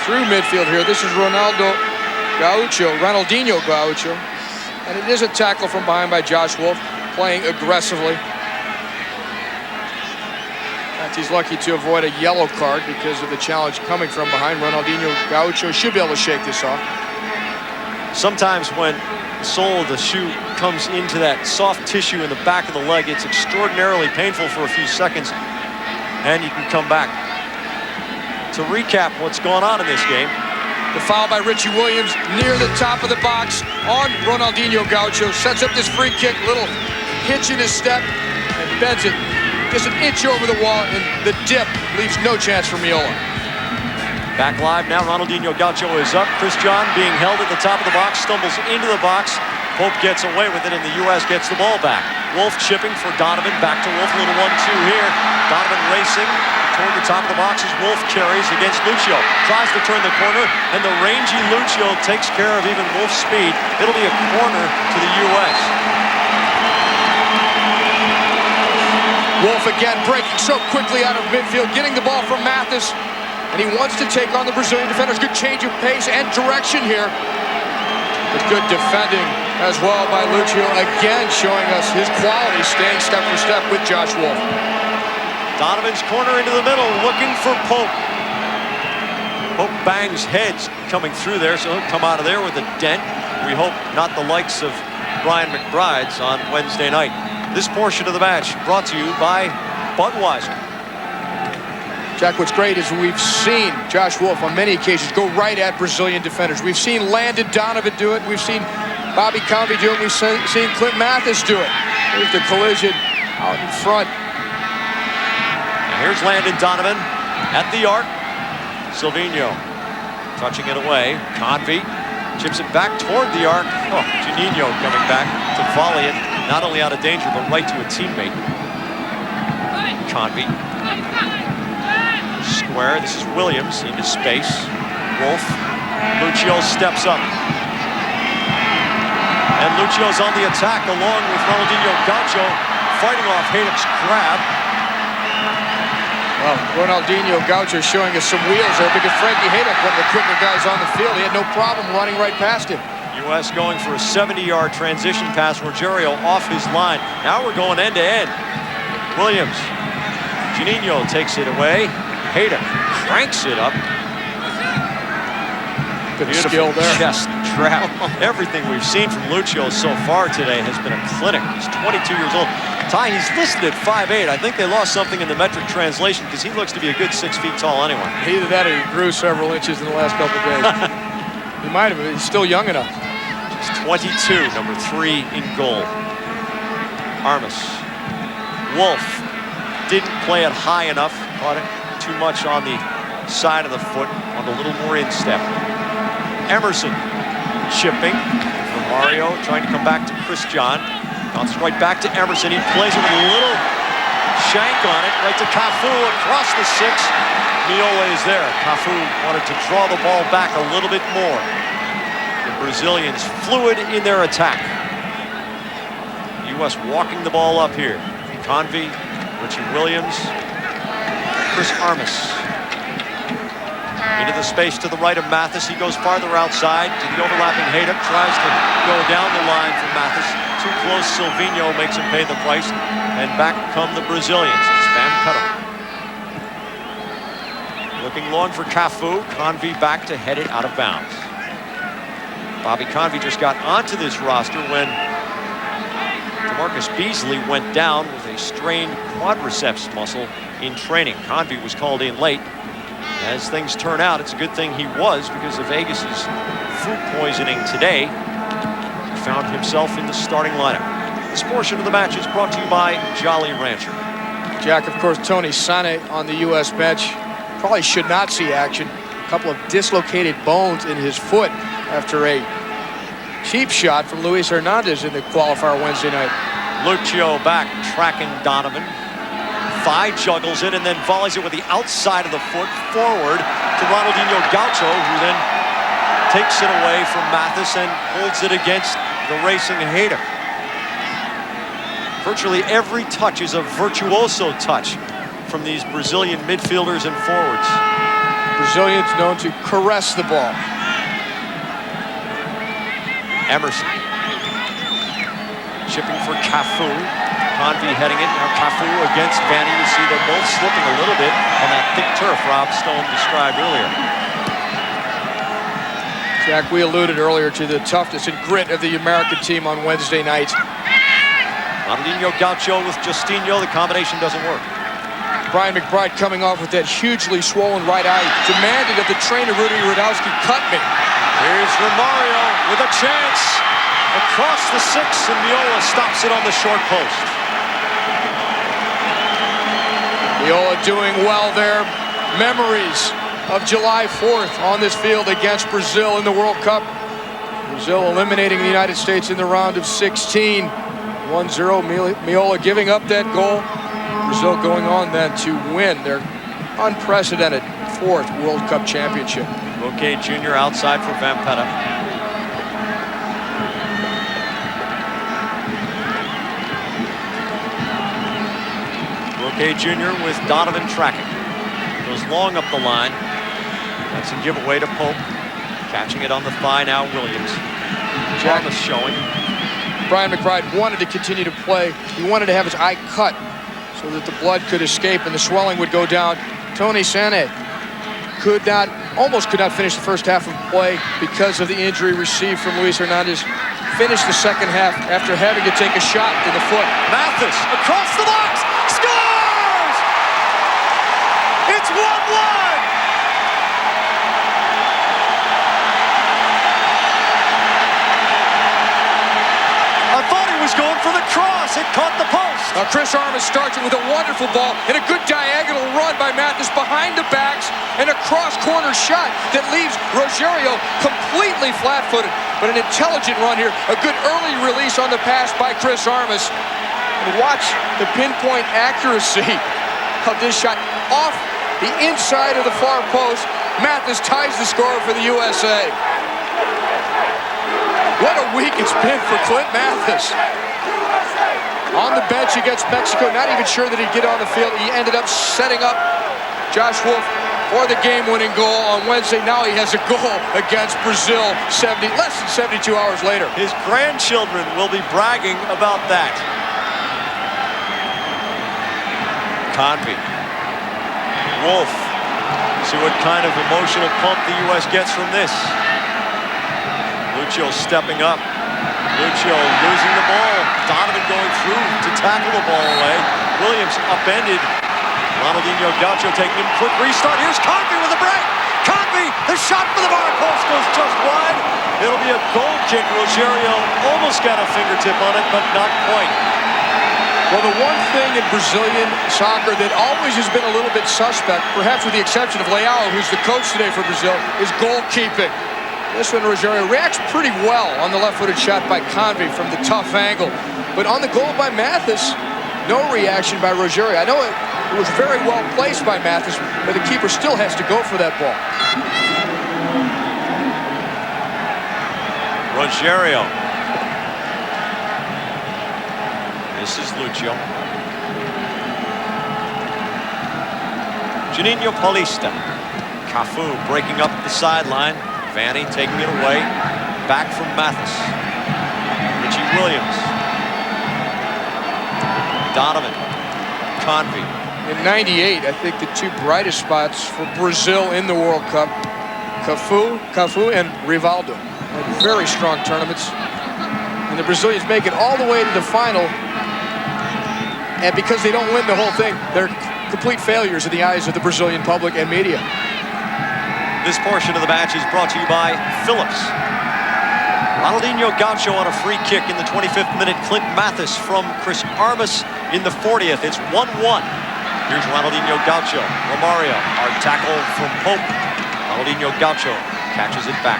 through midfield here. This is Ronaldo Ronaldinho Gaucho. And it is a tackle from behind by Josh Wolf, playing aggressively. He's lucky to avoid a yellow card because of the challenge coming from behind. Ronaldinho Gaucho should be able to shake this off. Sometimes when the sole of the shoe comes into that soft tissue in the back of the leg, it's extraordinarily painful for a few seconds, and you can come back. To recap what's going on in this game. The foul by Richie Williams near the top of the box on Ronaldinho Gaucho. Sets up this free kick, little hitch in his step, and bends it just an inch over the wall, and the dip leaves no chance for Miola. Back live now, Ronaldinho Gaucho is up. Chris John being held at the top of the box, stumbles into the box. Pope gets away with it, and the U.S. gets the ball back. Wolf chipping for Donovan, back to Wolf, a little 1-2 here. Donovan racing toward the top of the box as Wolf carries against Lucio. Tries to turn the corner, and the rangy Lucio takes care of even Wolf's speed. It'll be a corner to the U.S. Wolf again breaking so quickly out of midfield, getting the ball from Mathis, and he wants to take on the Brazilian defenders. Good change of pace and direction here. But good defending as well by Lucio, again showing us his quality, staying step for step with Josh Wolf. Donovan's corner into the middle, looking for Pope. Pope bangs heads coming through there, so he'll come out of there with a dent. We hope not the likes of Brian McBride's on Wednesday night. This portion of the match brought to you by Budweiser. Jack, what's great is we've seen Josh Wolf on many occasions go right at Brazilian defenders. We've seen Landon Donovan do it. We've seen Bobby Convey do it. We've seen Clint Mathis do it. Here's the collision out in front. And here's Landon Donovan at the arc. Silvino touching it away. Convey chips it back toward the arc. Oh, Juninho coming back to volley it. Not only out of danger, but right to a teammate. Convey. Square. This is Williams into space. Wolf. Lucio steps up. And Lucio's on the attack along with Ronaldinho Gaucho fighting off Haydock's grab. Well, Ronaldinho Gaucho showing us some wheels there because Frankie Haydock, one of the quicker guys on the field, he had no problem running right past him. U.S. going for a 70-yard transition pass. Rogerio off his line. Now we're going end-to-end. Williams. Juninho takes it away. Haydock cranks it up. Good skill there. Chest trap. Everything we've seen from Lucio so far today has been a clinic. He's 22 years old. Ty, he's listed at 5'8". I think they lost something in the metric translation because he looks to be a good 6 feet tall anyway. Either that or he grew several inches in the last couple of days. He might have. He's still young enough. He's 22, number 3 in goal. Armas. Wolf didn't play it high enough. Caught it too much on the side of the foot, on a little more instep. Emerson chipping for Mario, trying to come back to Chris John. Bounces right back to Emerson. He plays it with a little shank on it, right to Cafu across the 6. Miola is there. Cafu wanted to draw the ball back a little bit more. The Brazilians fluid in their attack. U.S. walking the ball up here. Convey, Richie Williams, Chris Armas. Into the space to the right of Mathis. He goes farther outside to the overlapping Haydock. Tries to go down the line for Mathis. Too close. Silvino makes him pay the price. And back come the Brazilians. It's Van Cuttle. Looking long for Cafu. Convey back to head it out of bounds. Bobby Convey just got onto this roster when DeMarcus Beasley went down with a strained quadriceps muscle in training. Convey was called in late. As things turn out, it's a good thing he was because of Vegas's food poisoning today. He found himself in the starting lineup. This portion of the match is brought to you by Jolly Rancher. Jack, of course, Tony Sane on the U.S. bench probably should not see action. A couple of dislocated bones in his foot after a cheap shot from Luis Hernandez in the qualifier Wednesday night. Lucio back, tracking Donovan. Thigh juggles it and then volleys it with the outside of the foot forward to Ronaldinho Gaucho, who then takes it away from Mathis and holds it against the racing Haydock. Virtually every touch is a virtuoso touch from these Brazilian midfielders and forwards. Brazilians known to caress the ball. Emerson. Chipping for Cafu. Convey heading it. Now Cafu against Vanny. You see they're both slipping a little bit on that thick turf Rob Stone described earlier. Jack, we alluded earlier to the toughness and grit of the American team on Wednesday night. Ronaldinho Gaucho with Justinho. The combination doesn't work. Brian McBride coming off with that hugely swollen right eye. Demanded of the trainer, Rudy Radowski, cut me. Here's Romario with a chance. Across the 6, and Miola stops it on the short post. Miola doing well there. Memories of July 4th on this field against Brazil in the World Cup. Brazil eliminating the United States in the round of 16. 1-0, Miola giving up that goal. Brazil going on then to win their unprecedented 4th World Cup championship. Roque Jr. outside for Vampeta. Roque Jr. with Donovan tracking. Goes long up the line. That's a giveaway to Pope. Catching it on the thigh now, Williams. Jarvis showing. Brian McBride wanted to continue to play. He wanted to have his eye cut so that the blood could escape and the swelling would go down. Tony Sané almost could not finish the first half of play because of the injury received from Luis Hernandez. Finished the second half after having to take a shot to the foot. Mathis across the box, scores! It's 1-1! I thought he was going for the cross. It caught the post. Chris Armas starts it with a wonderful ball and a good diagonal run by Mathis behind the backs and a cross-corner shot that leaves Rogerio completely flat-footed. But an intelligent run here. A good early release on the pass by Chris Armas. And watch the pinpoint accuracy of this shot off the inside of the far post. Mathis ties the score for the USA. What a week it's been for Clint Mathis. On the bench against Mexico, not even sure that he'd get on the field. He ended up setting up Josh Wolf for the game-winning goal on Wednesday. Now he has a goal against Brazil less than 72 hours later. His grandchildren will be bragging about that. Convey. Wolf. See what kind of emotional pump the U.S. gets from this. Lucio stepping up. Lucio losing the ball. Donovan going through to tackle the ball away. Williams upended. Ronaldinho Gaucho taking him. Quick restart. Here's Convey with a break. Convey, the shot for the bar post goes just wide. It'll be a goal kick. Rogerio almost got a fingertip on it, but not quite. Well, the one thing in Brazilian soccer that always has been a little bit suspect, perhaps with the exception of Leao, who's the coach today for Brazil, is goalkeeping. This one, Rogerio reacts pretty well on the left-footed shot by Convey from the tough angle. But on the goal by Mathis, no reaction by Rogerio. I know it was very well placed by Mathis, but the keeper still has to go for that ball. Rogerio. This is Lucio. Juninho Paulista. Cafu breaking up the sideline. Vanny taking it away. Back from Mathis. Richie Williams. Donovan. Convey. In '98, I think the two brightest spots for Brazil in the World Cup, Cafu and Rivaldo. Had very strong tournaments. And the Brazilians make it all the way to the final. And because they don't win the whole thing, they're complete failures in the eyes of the Brazilian public and media. This portion of the match is brought to you by Phillips. Ronaldinho Gaucho on a free kick in the 25th minute. Clint Mathis from Chris Armas in the 40th. It's 1-1. Here's Ronaldinho Gaucho. Romario, hard tackle from Pope. Ronaldinho Gaucho catches it back.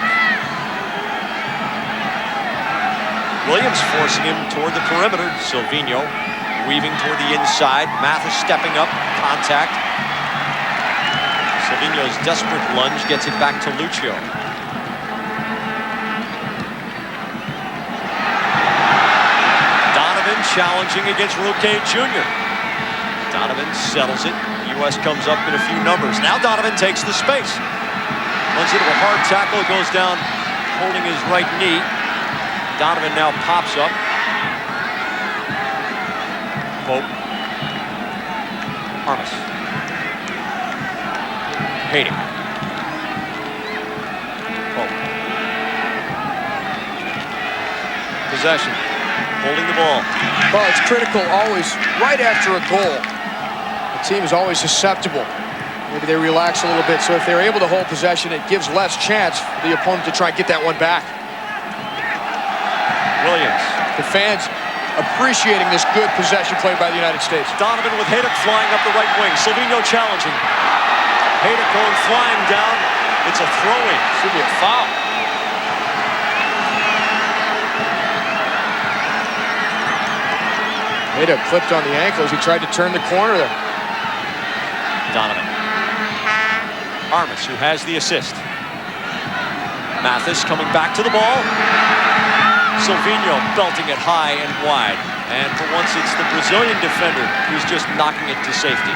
Williams forcing him toward the perimeter. Silvinho weaving toward the inside. Mathis stepping up. Contact. Silvinho's desperate lunge gets it back to Lucio. Donovan challenging against Roque Jr. Donovan settles it. U.S. comes up in a few numbers. Now Donovan takes the space. Runs into a hard tackle. Goes down holding his right knee. Donovan now pops up. Pope. Armas. Hayden. Pope. Possession. Holding the ball. Well, it's critical always, right after a goal. The team is always susceptible. Maybe they relax a little bit, so if they're able to hold possession, it gives less chance for the opponent to try and get that one back. Williams. The fans appreciating this good possession play by the United States. Donovan with Haydock flying up the right wing. Silvino challenging. Haydock going flying down. It's a throw-in. Should be a foul. Haydock clipped on the ankle as he tried to turn the corner there. Donovan. Armas, who has the assist. Mathis coming back to the ball. Silvino belting it high and wide. And for once, it's the Brazilian defender who's just knocking it to safety.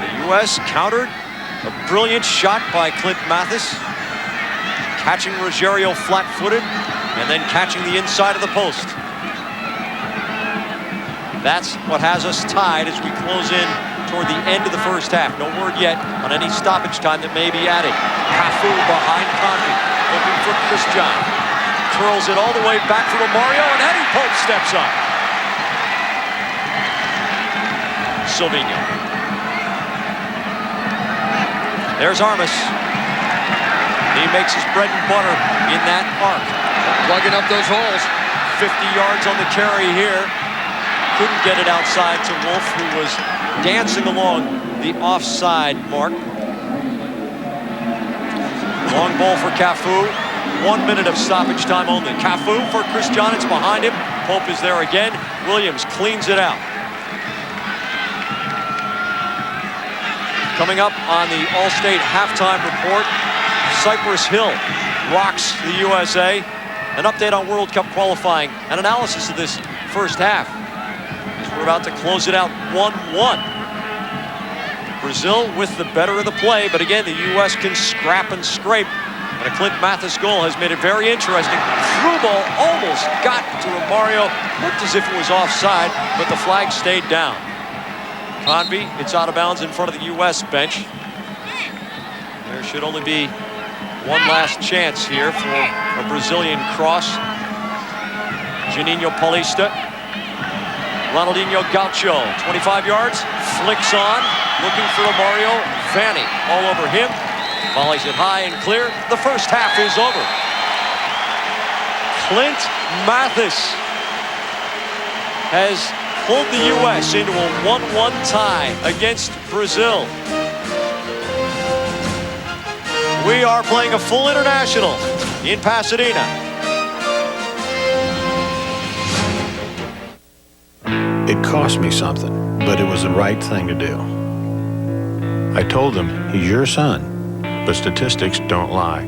The U.S. countered a brilliant shot by Clint Mathis, catching Rogerio flat-footed and then catching the inside of the post. That's what has us tied as we close in toward the end of the first half. No word yet on any stoppage time that may be added. Cafu behind Conti, looking for Christian. Curls it all the way back for Romario, and Eddie Pope steps up. Silvino. There's Armas. He makes his bread and butter in that arc. Plugging up those holes. 50 yards on the carry here. Couldn't get it outside to Wolf, who was dancing along the offside mark. Long ball for Cafu. 1 minute of stoppage time only. Cafu for Christian, it's behind him. Pope is there again. Williams cleans it out. Coming up on the All-State halftime report, Cypress Hill rocks the USA. An update on World Cup qualifying, an analysis of this first half. We're about to close it out 1-1. Brazil with the better of the play, but again, the U.S. can scrap and scrape. And a Clint Mathis goal has made it very interesting. Through ball almost got to Romario. Looked as if it was offside, but the flag stayed down. Convey, it's out of bounds in front of the U.S. bench. There should only be one last chance here for a Brazilian cross. Juninho Paulista. Ronaldinho Gaucho, 25 yards, flicks on, looking for Romario. Vanni all over him, volleys it high and clear. The first half is over. Clint Mathis has pulled the U.S. into a 1-1 tie against Brazil. We are playing a full international in Pasadena. It cost me something, but it was the right thing to do. I told him, he's your son, but statistics don't lie.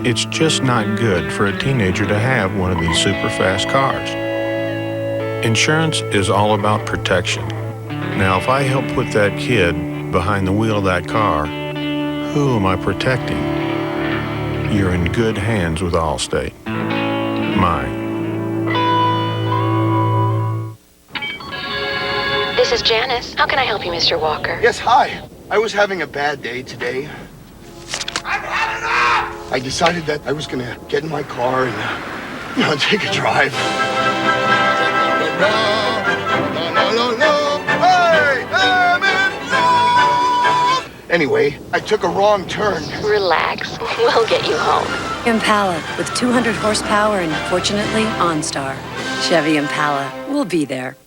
It's just not good for a teenager to have one of these super fast cars. Insurance is all about protection. Now, if I help put that kid behind the wheel of that car, who am I protecting? You're in good hands with Allstate. Mine. This is Janice. How can I help you, Mr. Walker? Yes, hi. I was having a bad day today. I've had enough! I decided that I was gonna get in my car and, take a drive. Hey, I'm in love! Anyway, I took a wrong turn. Relax. We'll get you home. Impala with 200 horsepower and, fortunately, OnStar. Chevy Impala. We'll be there.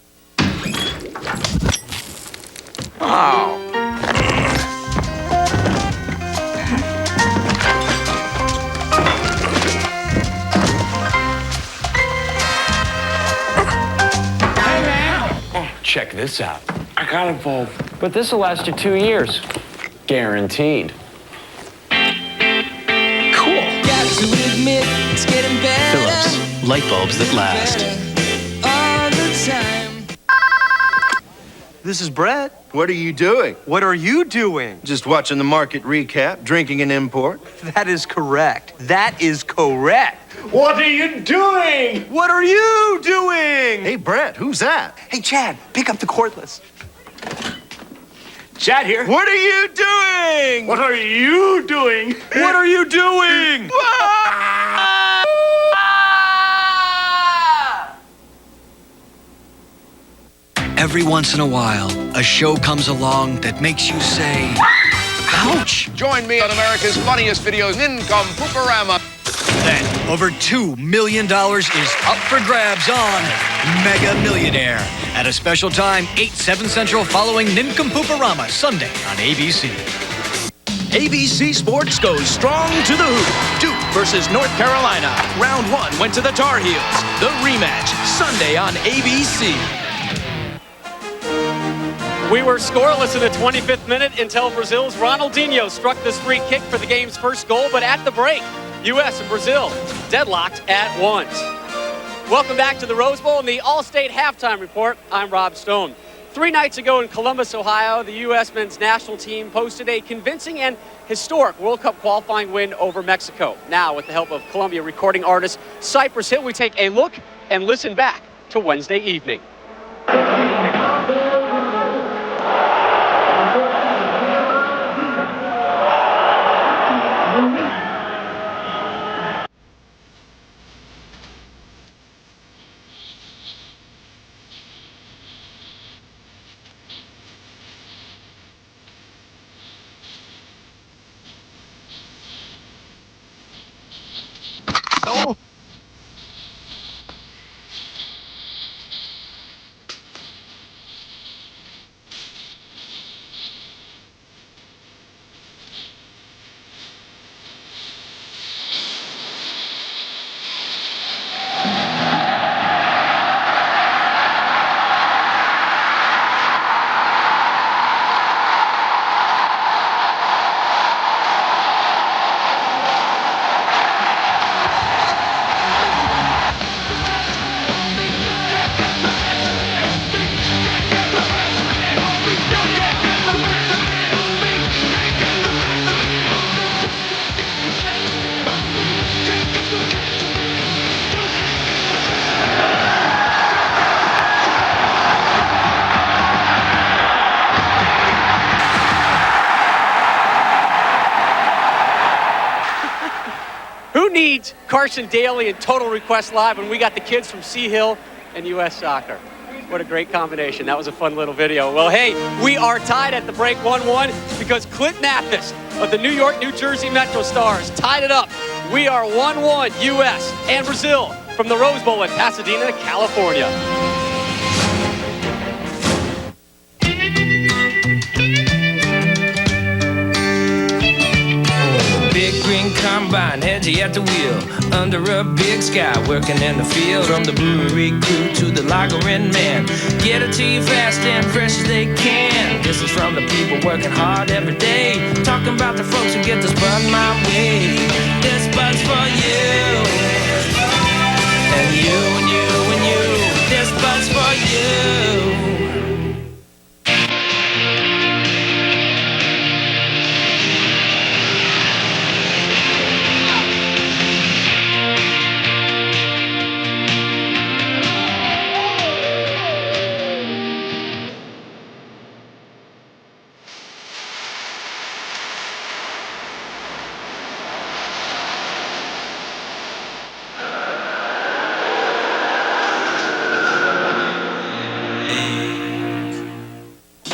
Wow. Check this out. I got a bulb, but this will last you 2 years. Guaranteed. Cool. Got to admit, it's getting better. Philips, light bulbs that last. All the time. This is Brett. What are you doing? What are you doing? Just watching the market recap, drinking an import. That is correct. That is correct. What are you doing? What are you doing? Hey, Brett, who's that? Hey, Chad, pick up the cordless. Chad here. What are you doing? What are you doing? What are you doing? Every once in a while, a show comes along that makes you say, ouch! Join me on America's funniest videos, Nincompooperama. Then, over $2 million is up for grabs on Mega Millionaire at a special time, 8/7 Central, following Nincompooperama, Sunday on ABC. ABC Sports goes strong to the hoop. Duke versus North Carolina. Round 1 went to the Tar Heels. The rematch, Sunday on ABC. We were scoreless in the 25th minute until Brazil's Ronaldinho struck this free kick for the game's first goal, but at the break, U.S. and Brazil deadlocked at once. Welcome back to the Rose Bowl and the All-State Halftime Report. I'm Rob Stone. 3 nights ago in Columbus, Ohio, the U.S. men's national team posted a convincing and historic World Cup qualifying win over Mexico. Now, with the help of Columbia recording artist Cypress Hill, we take a look and listen back to Wednesday evening. Oh. Needs Carson Daly and Total Request Live when we got the kids from Sea Hill and U.S. Soccer. What a great combination. That was a fun little video. Well, hey, we are tied at the break 1-1 because Clint Mathis of the New York, New Jersey Metro Stars tied it up. We are 1-1 U.S. and Brazil from the Rose Bowl in Pasadena, California. Combine, edgy at the wheel, under a big sky, working in the field. From the brewery crew to the lager-in man, get it to you fast and fresh as they can. This is from the people working hard every day, talking about the folks who get this bud my way. This bud's for you, and you and you and you. This bud's for you.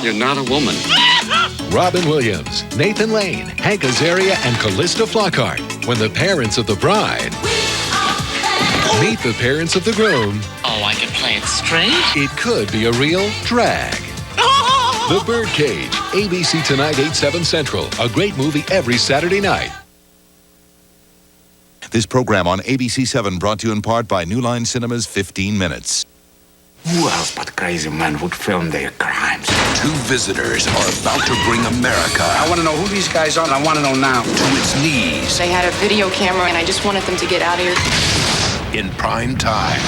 You're not a woman. Robin Williams, Nathan Lane, Hank Azaria, and Callista Flockhart. When the parents of the bride meet the parents of the groom. Oh, I can play it straight? It could be a real drag. The Birdcage, ABC tonight, 8/7 Central. A great movie every Saturday night. This program on ABC7 brought to you in part by New Line Cinema's 15 Minutes. Who else but crazy men would film their crimes? Two visitors are about to bring America. I want to know who these guys are, and I want to know now. To its knees. They had a video camera, and I just wanted them to get out of here. In prime time.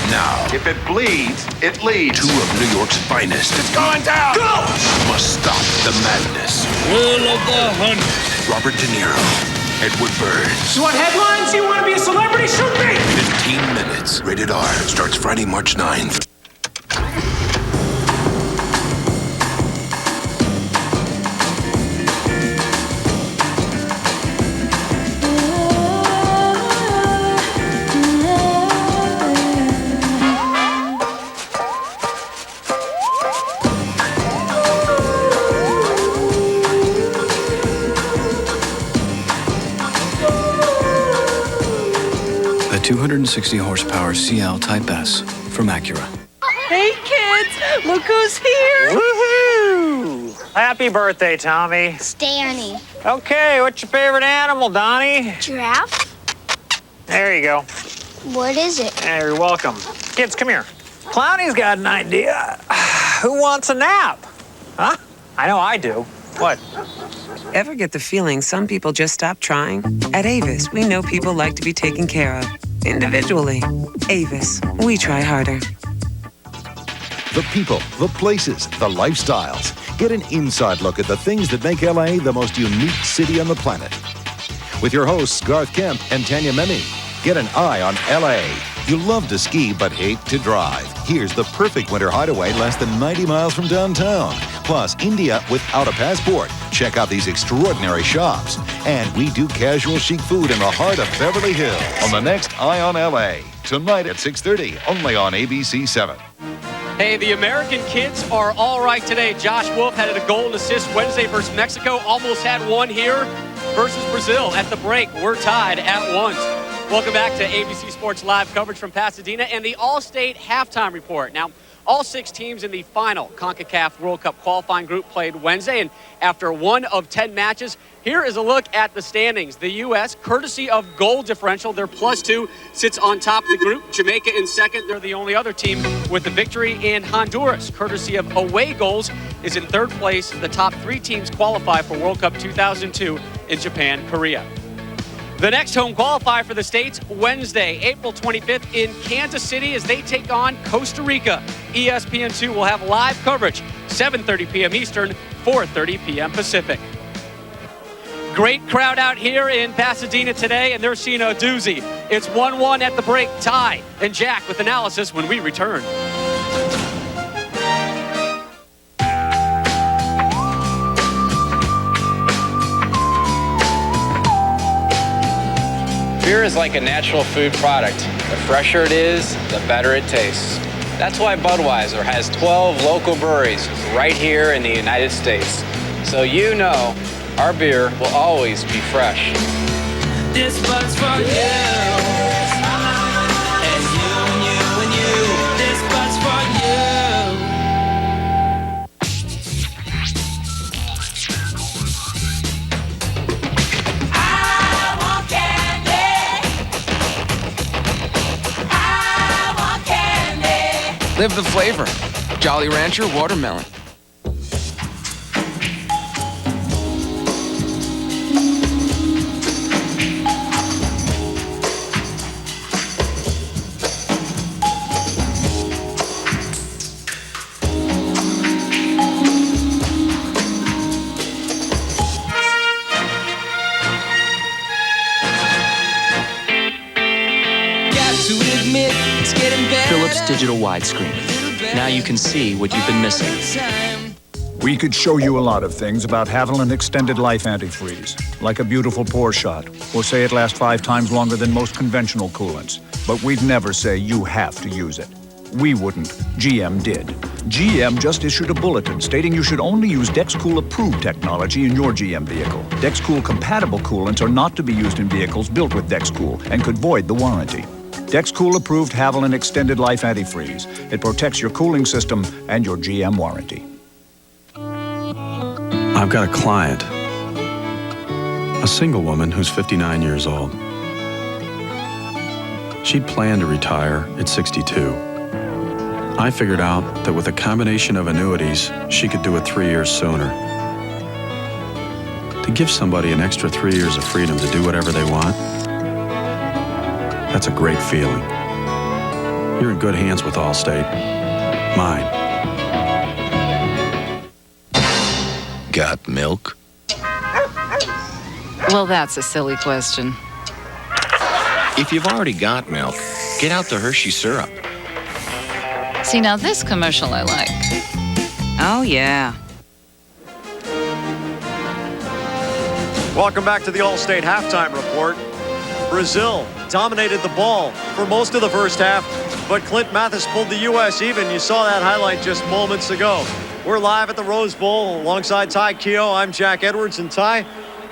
now. If it bleeds, it leads. Two of New York's finest It's going down! Go! must stop the madness. Will of the Hunt. Robert De Niro, Edward Burns. You want headlines? You want to be a celebrity? Shoot me! 15 minutes. Rated R. Starts Friday, March 9th. The 260 horsepower CL Type S from Acura. Hey, kids! Look who's here! Woohoo! Happy birthday, Tommy. Danny. Okay, what's your favorite animal, Donnie? Giraffe? There you go. What is it? Hey, you're welcome. Kids, come here. Clowny's got an idea. Who wants a nap? Huh? I know I do. What? Ever get the feeling some people just stop trying? At Avis, we know people like to be taken care of. Individually. Avis, we try harder. The people, the places, the lifestyles. Get an inside look at the things that make LA the most unique city on the planet. With your hosts, Garth Kemp and Tanya Memi. Get an eye on LA. You love to ski but hate to drive. Here's the perfect winter hideaway less than 90 miles from downtown. Plus, India without a passport. Check out these extraordinary shops. And we do casual chic food in the heart of Beverly Hills. On the next Eye on LA. Tonight at 6:30, only on ABC 7. Hey, the American kids are all right today. Josh Wolf had a goal and assist Wednesday versus Mexico. Almost had one here versus Brazil. At the break, we're tied at 1. Welcome back to ABC Sports Live coverage from Pasadena and the All-State Halftime Report. Now, all 6 teams in the final CONCACAF World Cup qualifying group played Wednesday, and after 1 of 10 matches, here is a look at the standings. The U.S., courtesy of goal differential, their +2 sits on top of the group. Jamaica in second. They're the only other team with the victory. And Honduras, courtesy of away goals, is in third place. The top 3 teams qualify for World Cup 2002 in Japan, Korea. The next home qualifier for the States, Wednesday, April 25th in Kansas City as they take on Costa Rica. ESPN2 will have live coverage, 7:30 p.m. Eastern, 4:30 p.m. Pacific. Great crowd out here in Pasadena today, and they're seeing a doozy. It's 1-1 at the break, tie. And Jack with analysis when we return. Beer is like a natural food product. The fresher it is, the better it tastes. That's why Budweiser has 12 local breweries right here in the United States. So you know, our beer will always be fresh. This Bud's for you. And you and you and you. This Bud's for you. Live the flavor. Jolly Rancher Watermelon. Philips digital widescreen. Now you can see what you've been missing. We could show you a lot of things about Haviland Extended Life Antifreeze, like a beautiful pour shot, or say it lasts 5 times longer than most conventional coolants. But we'd never say you have to use it. We wouldn't. GM did. GM just issued a bulletin stating you should only use DexCool-approved technology in your GM vehicle. DexCool-compatible coolants are not to be used in vehicles built with DexCool and could void the warranty. DexCool-approved Haviland Extended Life Antifreeze. It protects your cooling system and your GM warranty. I've got a client, a single woman who's 59 years old. She'd planned to retire at 62. I figured out that with a combination of annuities, she could do it 3 years sooner. To give somebody an extra 3 years of freedom to do whatever they want, that's a great feeling. You're in good hands with Allstate. Mine. Got milk? Well, that's a silly question. If you've already got milk, get out the Hershey syrup. See, now this commercial I like. Oh, yeah. Welcome back to the Allstate halftime report. Brazil dominated the ball for most of the first half, but Clint Mathis pulled the U.S. even. You saw that highlight just moments ago. We're live at the Rose Bowl alongside Ty Keogh. I'm Jack Edwards. And Ty,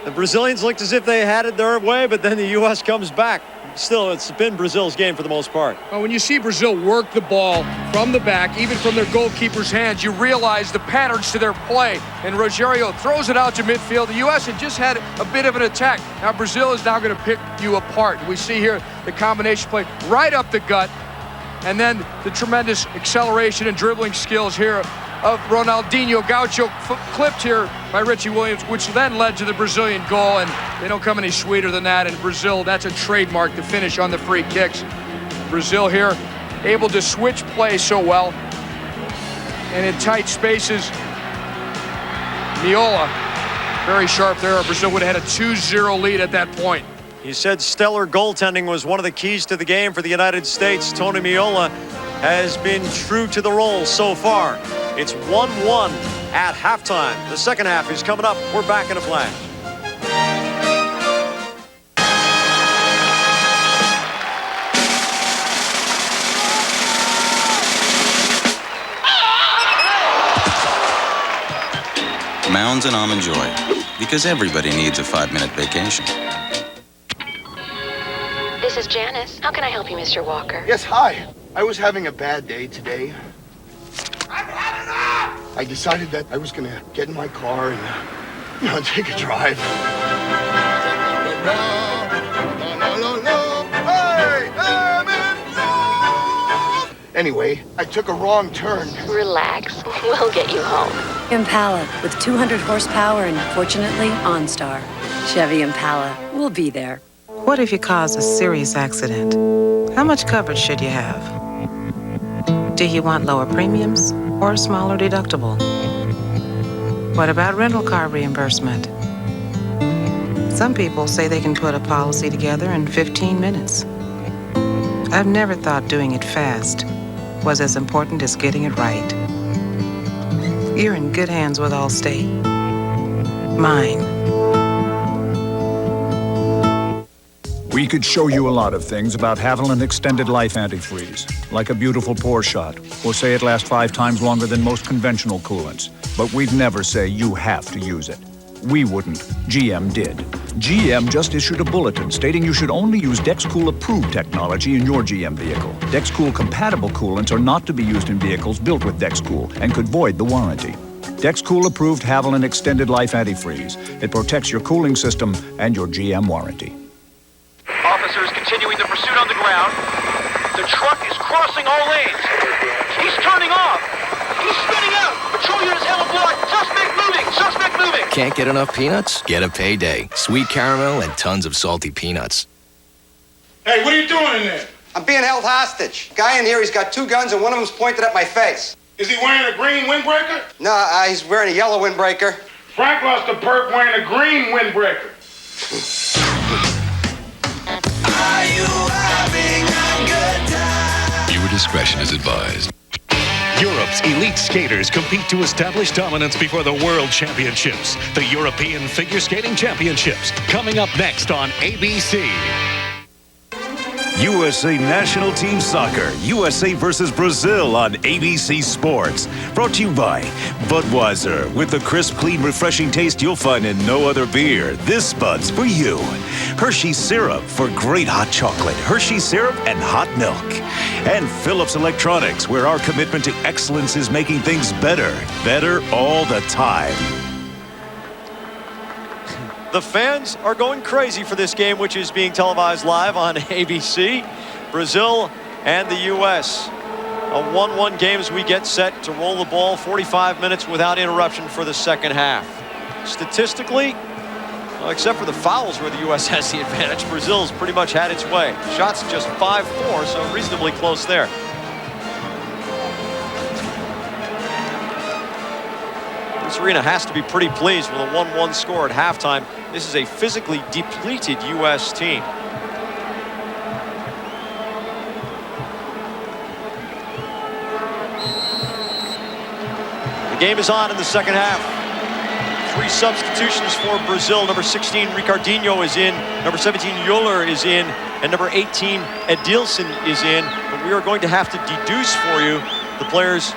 the Brazilians looked as if they had it their way, but then the U.S. comes back. Still, it's been Brazil's game for the most part. Well, when you see Brazil work the ball from the back, even from their goalkeeper's hands, you realize the patterns to their play. And Rogerio throws it out to midfield. The U.S. had just had a bit of an attack. Now Brazil is now going to pick you apart. We see here the combination play right up the gut, and then the tremendous acceleration and dribbling skills here of Ronaldinho Gaucho, clipped here by Richie Williams, which then led to the Brazilian goal, and they don't come any sweeter than that. In Brazil, that's a trademark to finish on the free kicks. Brazil here able to switch play so well, and in tight spaces, Miola very sharp there. Brazil would have had a 2-0 lead at that point. You said stellar goaltending was one of the keys to the game for the United States. Tony Miola has been true to the role so far. It's 1-1 at halftime. The second half is coming up. We're back in a flash. Mounds and Almond Joy, because everybody needs a 5-minute vacation. This is Janice. How can I help you, Mr. Walker? Yes, hi. I was having a bad day today. I decided that I was going to get in my car and, take a drive. Anyway, I took a wrong turn. Relax. We'll get you home. Impala with 200 horsepower and, fortunately, OnStar. Chevy Impala. We'll be there. What if you cause a serious accident? How much coverage should you have? Do you want lower premiums or a smaller deductible? What about rental car reimbursement? Some people say they can put a policy together in 15 minutes. I've never thought doing it fast was as important as getting it right. You're in good hands with Allstate. Mine. We could show you a lot of things about Haviland Extended Life Antifreeze, like a beautiful pour shot, or say it lasts 5 times longer than most conventional coolants. But we'd never say you have to use it. We wouldn't. GM did. GM just issued a bulletin stating you should only use DexCool-approved technology in your GM vehicle. DexCool-compatible coolants are not to be used in vehicles built with DexCool and could void the warranty. DexCool-approved Haviland Extended Life Antifreeze. It protects your cooling system and your GM warranty. Officers continuing the pursuit on the ground. The truck is crossing all lanes. He's turning off. He's spinning out. Patrol units have a block. Suspect moving. Suspect moving. Can't get enough peanuts? Get a Payday. Sweet caramel and tons of salty peanuts. Hey, what are you doing in there? I'm being held hostage. Guy in here, he's got 2 guns and one of them's pointed at my face. Is he wearing a green windbreaker? No, he's wearing a yellow windbreaker. Frank lost a perp wearing a green windbreaker. Are you having a good time? Viewer discretion is advised. Europe's elite skaters compete to establish dominance before the World Championships, the European Figure Skating Championships, coming up next on ABC. USA National Team Soccer, USA versus Brazil on ABC Sports. Brought to you by Budweiser, with the crisp, clean, refreshing taste you'll find in no other beer. This Bud's for you. Hershey Syrup for great hot chocolate, Hershey Syrup and hot milk. And Philips Electronics, where our commitment to excellence is making things better all the time. The fans are going crazy for this game, which is being televised live on ABC. Brazil and the U.S. A 1-1 game as we get set to roll the ball 45 minutes without interruption for the second half. Statistically, well, except for the fouls where the U.S. has the advantage, Brazil's pretty much had its way. Shots just 5-4, so reasonably close there. Bruce Arena has to be pretty pleased with a 1-1 score at halftime. This is a physically depleted U.S. team. The game is on in the second half. 3 substitutions for Brazil. Number 16, Ricardinho is in. Number 17, Euler is in. And number 18, Edilson is in. But we are going to have to deduce for you the players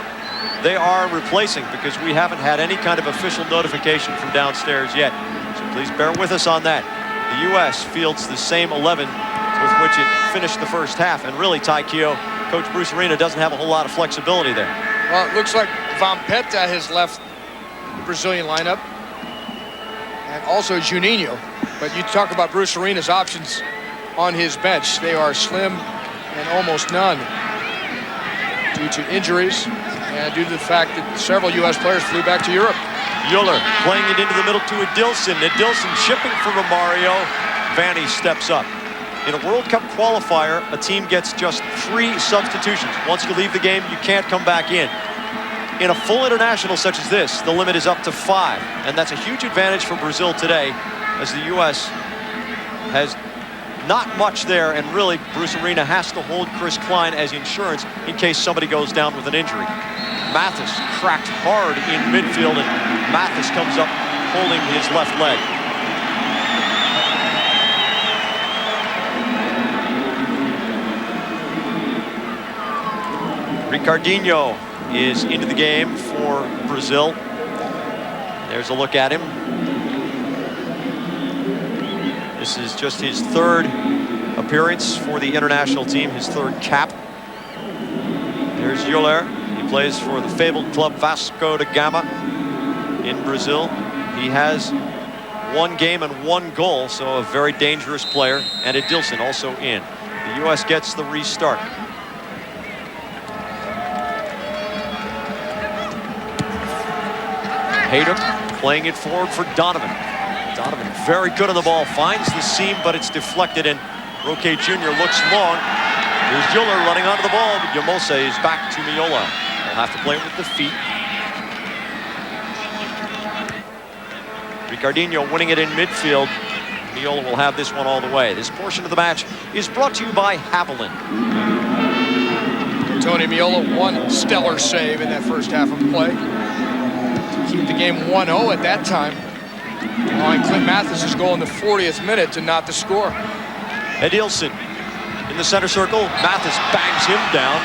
they are replacing, because we haven't had any kind of official notification from downstairs yet. So please bear with us on that. The U.S. fields the same 11 with which it finished the first half. And really, Ty Keogh, Coach Bruce Arena doesn't have a whole lot of flexibility there. Well, it looks like Vampeta has left the Brazilian lineup, and also Juninho. But you talk about Bruce Arena's options on his bench. They are slim and almost none due to injuries and due to the fact that several U.S. players flew back to Europe. Euler playing it into the middle to Edilson. Edilson chipping for Romario. Vanny steps up. In a World Cup qualifier, a team gets just 3 substitutions. Once you leave the game, you can't come back in. In a full international such as this, the limit is up to 5. And that's a huge advantage for Brazil today, as the U.S. has not much there, and really Bruce Arena has to hold Chris Klein as insurance in case somebody goes down with an injury. Mathis cracked hard in midfield, and Mathis comes up holding his left leg. Ricardinho is into the game for Brazil. There's a look at him. This is just his 3rd appearance for the international team, his 3rd cap. There's Euler. He plays for the fabled club Vasco da Gama in Brazil. He has 1 game and 1 goal, so a very dangerous player. And Edilson also in. The U.S. gets the restart. Hayden playing it forward for Donovan. Donovan very good on the ball, finds the seam, but it's deflected, and Roque Jr. looks long. Here's Euler running onto the ball, but Yamose is back to Miola. He'll have to play with the feet. Ricardinho winning it in midfield. Miola will have this one all the way. This portion of the match is brought to you by Haviland. Tony Miola, 1 stellar save in that first half of play. Keep the game 1-0 at that time. And Clint Mathis' goal in the 40th minute to knot the score. Edilson in the center circle. Mathis bangs him down.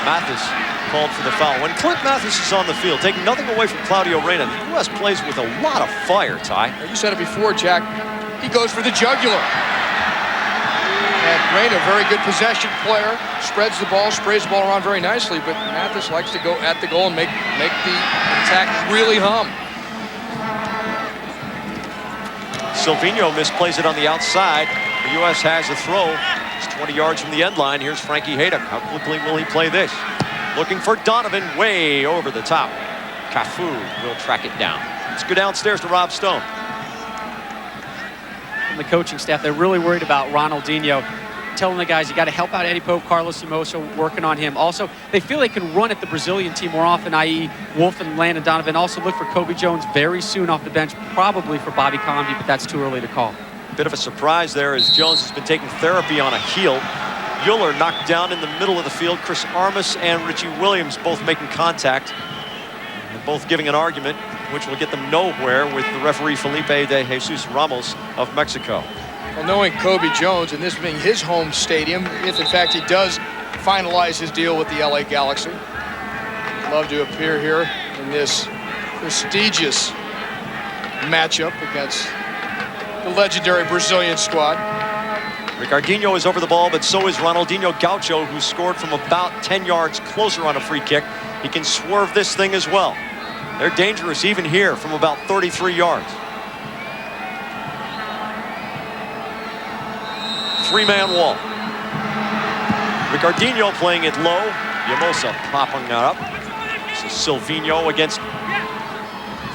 Mathis called for the foul. When Clint Mathis is on the field, taking nothing away from Claudio Reyna, the U.S. plays with a lot of fire, Ty. You said it before, Jack. He goes for the jugular. And Reyna, very good possession player, spreads the ball, sprays the ball around very nicely, but Mathis likes to go at the goal and make the attack really hum. Silvino misplays it on the outside. The U.S. has a throw. It's 20 yards from the end line. Here's Frankie Haydock. How quickly will he play this? Looking for Donovan way over the top. Cafu will track it down. Let's go downstairs to Rob Stone. From the coaching staff, they're really worried about Ronaldinho, telling the guys, you got to help out Eddie Pope, Carlos Simoso, working on him. Also, they feel they can run at the Brazilian team more often, i.e. Wolf and Landon Donovan. Also look for Kobe Jones very soon off the bench, probably for Bobby Comby, but that's too early to call. Bit of a surprise there as Jones has been taking therapy on a heel. Euler knocked down in the middle of the field. Chris Armas and Richie Williams both making contact. And both giving an argument, which will get them nowhere with the referee Felipe de Jesus Ramos of Mexico. Well, knowing Kobe Jones and this being his home stadium, if in fact he does finalize his deal with the LA Galaxy, I'd love to appear here in this prestigious matchup against the legendary Brazilian squad. Ricardinho is over the ball, but so is Ronaldinho Gaucho, who scored from about 10 yards closer on a free kick. He can swerve this thing as well. They're dangerous even here from about 33 yards. 3-man wall. Ricardinho playing it low. Yamosa popping that up. This is Silvino against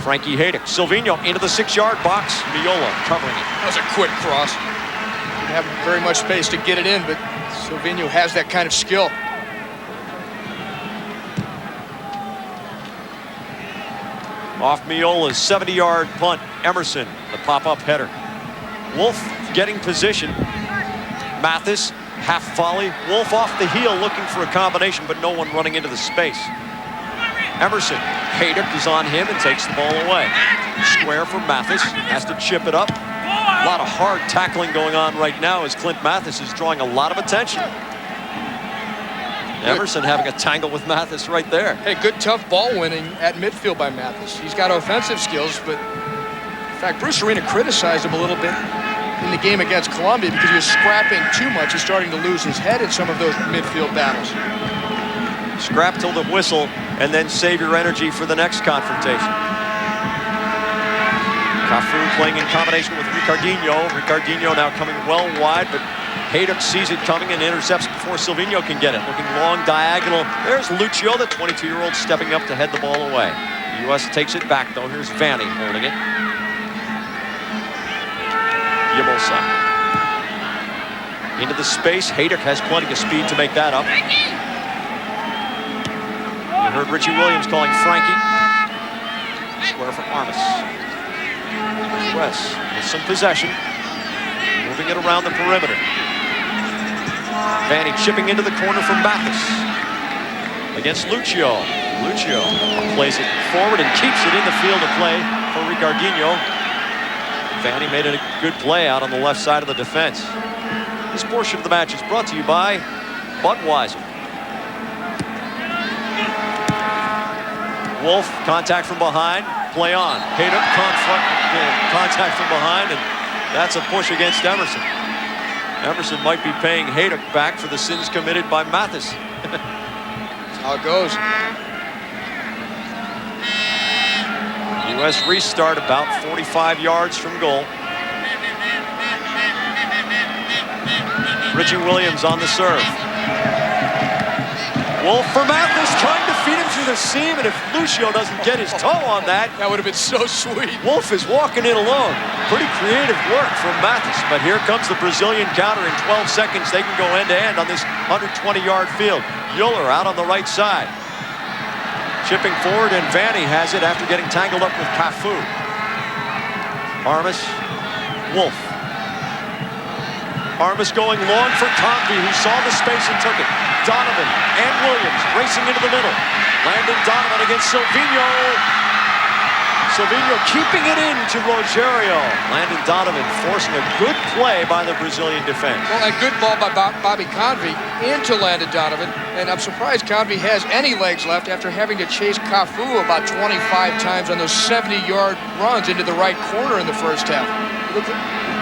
Frankie Haydock. Silvino into the 6-yard box. Miola covering it. That was a quick cross. Didn't have very much space to get it in, but Silvino has that kind of skill. Off Miola's 70-yard punt. Emerson, the pop-up header. Wolf getting position. Mathis, half volley. Wolf off the heel looking for a combination, but no one running into the space. Emerson, Haydock is on him and takes the ball away. Square for Mathis, has to chip it up. A lot of hard tackling going on right now as Clint Mathis is drawing a lot of attention. Emerson having a tangle with Mathis right there. Hey, good tough ball winning at midfield by Mathis. He's got offensive skills, but in fact, Bruce Arena criticized him a little bit in the game against Columbia because he was scrapping too much and starting to lose his head in some of those midfield battles. Scrap till the whistle and then save your energy for the next confrontation. Cafu playing in combination with Ricardinho. Ricardinho now coming well wide, but Haydock sees it coming and intercepts before Silvino can get it. Looking long diagonal. There's Lucio, the 22-year-old, stepping up to head the ball away. The U.S. takes it back, though. Here's Vanni holding it. Yabosa. Into the space. Haydock has plenty of speed to make that up. You heard Richie Williams calling Frankie. Square for Armas. West with some possession. Moving it around the perimeter. Vanni chipping into the corner from Mathis. Against Lucio. Lucio plays it forward and keeps it in the field of play for Ricardinho. Vanni made a good play out on the left side of the defense. This portion of the match is brought to you by Budweiser. Wolf, contact from behind, play on. Haydock, contact from behind, and that's a push against Emerson. Emerson might be paying Haydock back for the sins committed by Mathis. That's how it goes. U.S. restart about 45 yards from goal. Richie Williams on the serve. Wolf for Mathis, trying to feed him through the seam, and if Lucio doesn't get his toe on that, that would have been so sweet. Wolf is walking in alone. Pretty creative work from Mathis, but here comes the Brazilian counter in 12 seconds. They can go end-to-end on this 120-yard field. Euler out on the right side. Chipping forward, and Vanni has it after getting tangled up with Cafu. Armas, Wolf. Armas going long for Convey, who saw the space and took it. Donovan and Williams racing into the middle. Landon Donovan against Silvino. Silvino keeping it in to Rogerio. Landon Donovan forcing a good play by the Brazilian defense. Well, a good ball by Bobby Convey into Landon Donovan. And I'm surprised Convey has any legs left after having to chase Cafu about 25 times on those 70-yard runs into the right corner in the first half.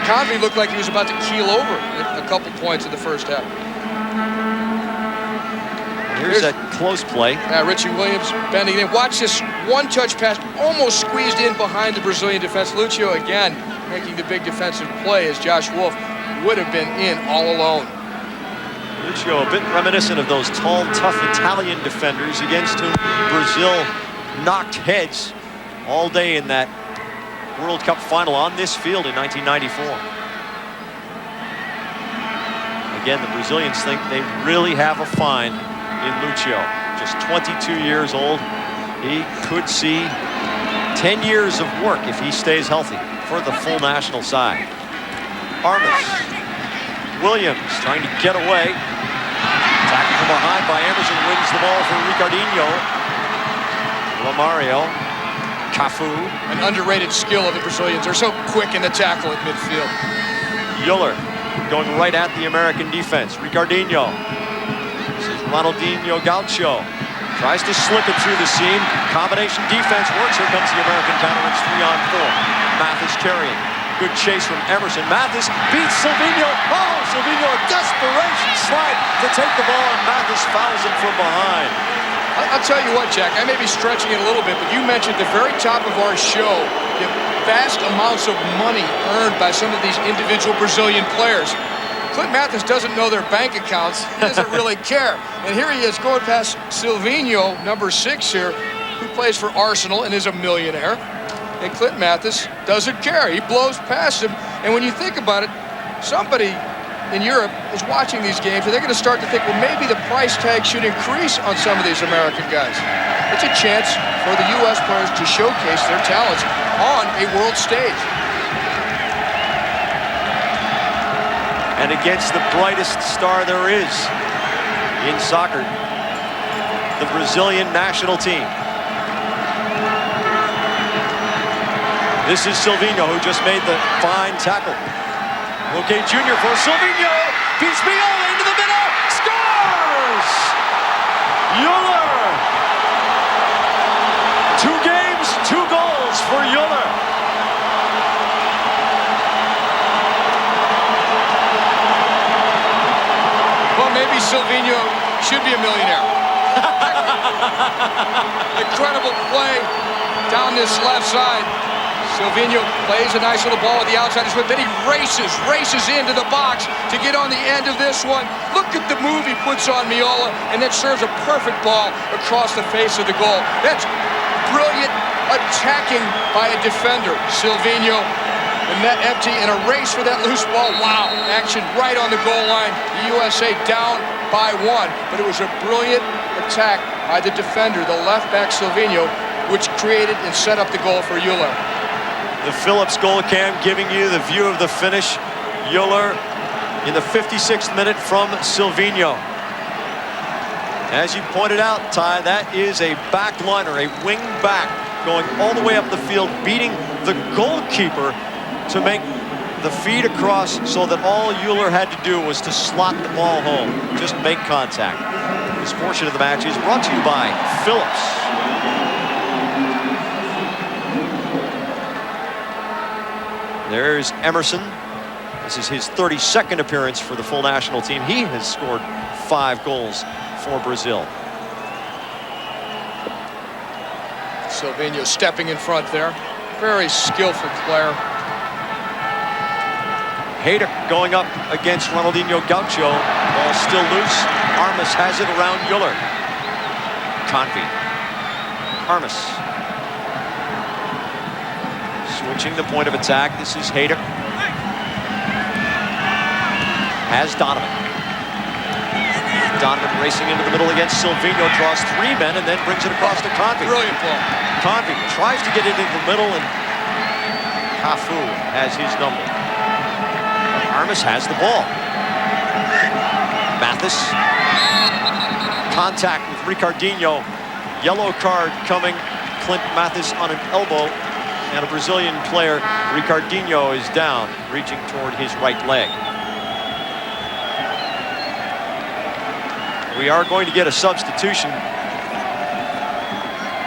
Convey looked like he was about to keel over a couple points in the first half. Here's that close play. Richie Williams bending in. Watch this one-touch pass, almost squeezed in behind the Brazilian defense. Lucio again making the big defensive play as Josh Wolf would have been in all alone. Lucio a bit reminiscent of those tall, tough Italian defenders against whom Brazil knocked heads all day in that World Cup final on this field in 1994. Again, the Brazilians think they really have a find in Lucio. Just 22 years old. He could see 10 years of work if he stays healthy for the full national side. Armas. Williams trying to get away. Tackle from behind by Emerson, wins the ball for Ricardinho. Lamario. Cafu. An underrated skill of the Brazilians. They're so quick in the tackle at midfield. Euler going right at the American defense. Ricardinho. This is Ronaldinho Gaucho. Tries to slip it through the seam. Combination defense works. Here comes the American counter. It's 3-on-4. Mathis carrying. Good chase from Emerson. Mathis beats Silvino. Oh, Silvino, a desperation slide to take the ball, and Mathis fouls him from behind. I'll tell you what, Jack, I may be stretching it a little bit, but you mentioned at the very top of our show the vast amounts of money earned by some of these individual Brazilian players. Clint Mathis doesn't know their bank accounts. He doesn't really care. And here he is going past Silvino, number 6 here, who plays for Arsenal and is a millionaire. And Clint Mathis doesn't care. He blows past him. And when you think about it, somebody in Europe is watching these games, and they're going to start to think, well, maybe the price tag should increase on some of these American guys. it's a chance for the U.S. players to showcase their talents on a world stage. And against the brightest star there is in soccer, the Brazilian national team. This is Silvinho, who just made the fine tackle. Okay, Junior for Silvinho. Beats Viola into the middle. Scores! Euler. 2 games, 2 goals for Euler. Well, maybe Silvinho should be a millionaire. Incredible play down this left side. Silvinho plays a nice little ball with the outside of his foot. Then he races into the box to get on the end of this one. Look at the move he puts on Miola, and that serves a perfect ball across the face of the goal. That's brilliant attacking by a defender. Silvinho, the net empty in a race for that loose ball. Wow, action right on the goal line. The USA down by 1, but it was a brilliant attack by the defender, the left back Silvinho, which created and set up the goal for Euler. The Phillips goal cam giving you the view of the finish. Euler in the 56th minute from Silvinho. As you pointed out, Ty, that is a backliner, a wing back, going all the way up the field, beating the goalkeeper to make the feed across, so that all Euler had to do was to slot the ball home, just make contact. This portion of the match is brought to you by Phillips. There's Emerson. This is his 32nd appearance for the full national team. He has scored 5 goals for Brazil. Silvinho stepping in front there. Very skillful player. Hayter going up against Ronaldinho Gaucho. Ball still loose. Armas has it around Euler. Convey. Armas. Switching the point of attack. This is Hayter. Has Donovan. Donovan racing into the middle against Silvinho. Draws 3 men and then brings it across to Convey. Brilliant ball. Convey tries to get it into the middle, and Cafu has his number. Armas has the ball. Mathis. Contact with Ricardinho. Yellow card coming. Clint Mathis on an elbow. And a Brazilian player, Ricardinho, is down, reaching toward his right leg. We are going to get a substitution.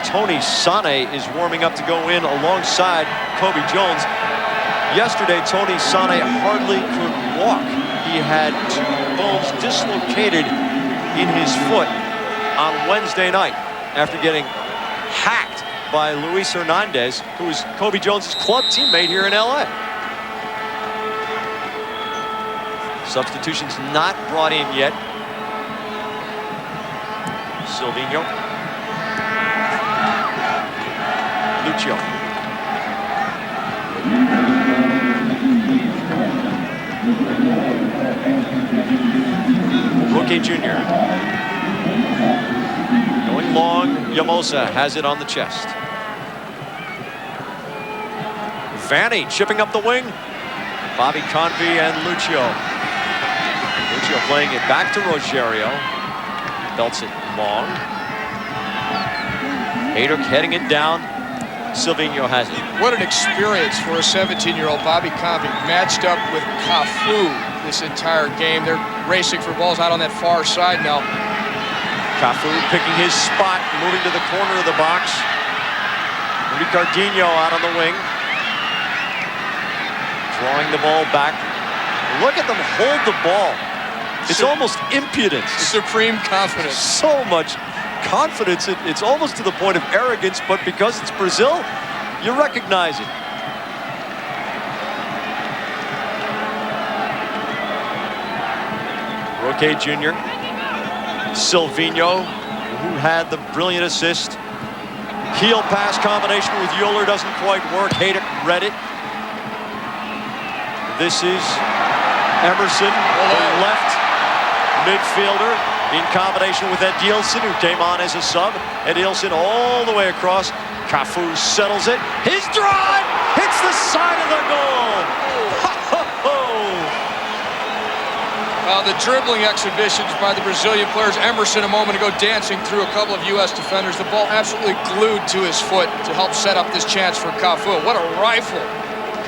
Tony Sane is warming up to go in alongside Kobe Jones. Yesterday, Tony Sane hardly could walk. He had 2 bones dislocated in his foot on Wednesday night after getting hacked by Luis Hernandez, who is Kobe Jones' club teammate here in LA. Substitutions not brought in yet. Silvinho. Lucio. Roque Jr. Going long, Yamosa has it on the chest. Vanny chipping up the wing. Bobby Convey and Lucio. Lucio playing it back to Rogerio. Belts it long. Hayter heading it down. Silvinho has it. What an experience for a 17-year-old Bobby Convey, matched up with Cafu this entire game. They're racing for balls out on that far side now. Cafu picking his spot, moving to the corner of the box. Ricardinho out on the wing. Drawing the ball back. Look at them hold the ball. It's almost impudence. Supreme confidence. So much confidence. It's almost to the point of arrogance, but because it's Brazil, you recognize it. Roque Jr. Silvinho, who had the brilliant assist. Heel pass combination with Euler doesn't quite work. Hayter read it. This is Emerson, the left midfielder. in combination with Edilson, who came on as a sub. Edilson all the way across. Cafu settles it. His drive hits the side of the goal. The dribbling exhibitions by the Brazilian players. Emerson a moment ago dancing through a couple of U.S. defenders. The ball absolutely glued to his foot to help set up this chance for Cafu. What a rifle.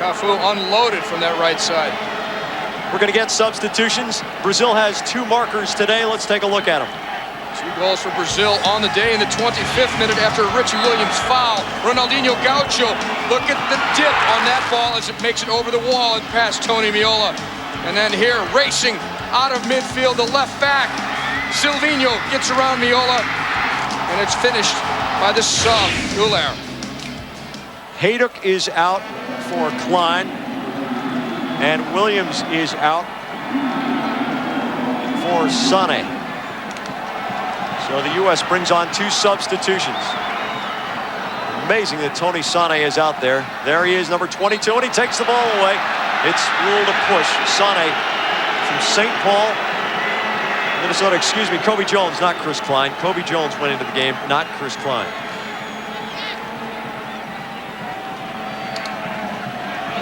Cafu unloaded from that right side. We're going to get substitutions. Brazil has 2 markers today. Let's take a look at them. 2 goals for Brazil on the day in the 25th minute after Richie Williams' foul. Ronaldinho Gaucho, look at the dip on that ball as it makes it over the wall and past Tony Meola. And then here, racing out of midfield, the left back. Silvinho gets around Meola, and it's finished by the sub, Huller. Hajduk is out for Klein, and Williams is out for Sané. So the U.S. brings on 2 substitutions. Amazing that Tony Sané is out there. There he is, number 22, and he takes the ball away. It's ruled a push. Sané from St. Paul, Minnesota, excuse me, Kobe Jones, not Chris Klein. Kobe Jones went into the game, not Chris Klein.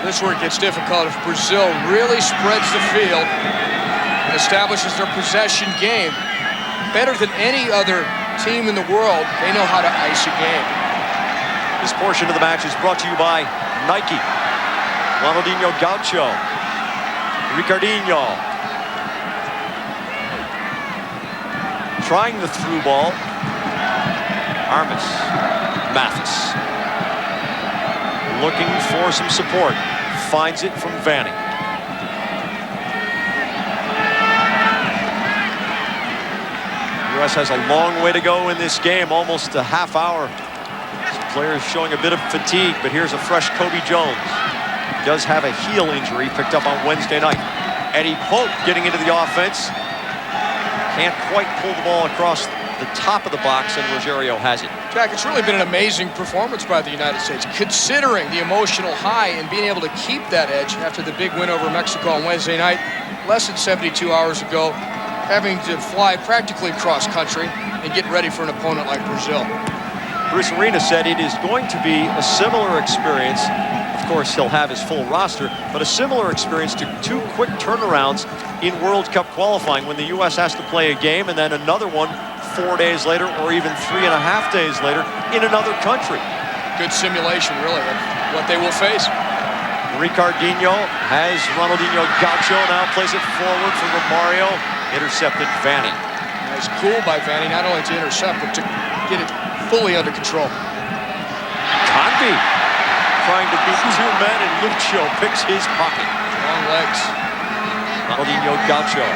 This is where it gets difficult. If Brazil really spreads the field and establishes their possession game better than any other team in the world, they know how to ice a game. This portion of the match is brought to you by Nike. Ronaldinho Gaucho, Ricardinho. Trying the through ball. Armas, Mathis. Looking for some support. Finds it from Vanning. U.S. has a long way to go in this game, almost a half hour. Some players showing a bit of fatigue, but here's a fresh Kobe Jones. He does have a heel injury picked up on Wednesday night. Eddie Pope getting into the offense. Can't quite pull the ball across the top of the box, and Rogerio has it. Jack, it's really been an amazing performance by the United States, considering the emotional high and being able to keep that edge after the big win over Mexico on Wednesday night, less than 72 hours ago, having to fly practically cross country and get ready for an opponent like Brazil. Bruce Arena said it is going to be a similar experience. Of course, he'll have his full roster, but a similar experience to 2 quick turnarounds in World Cup qualifying when the U.S. has to play a game and then another one 4 days later or even 3.5 days later in another country. Good simulation, really, of what they will face. Ricardinho has Ronaldinho Gaucho, now plays it forward for Romario. Intercepted Vanning. Nice cool by Vanning, not only to intercept, but to get it fully under control. Convey trying to beat 2 men, and Lucio picks his pocket. Long legs. Ronaldinho Gaucho.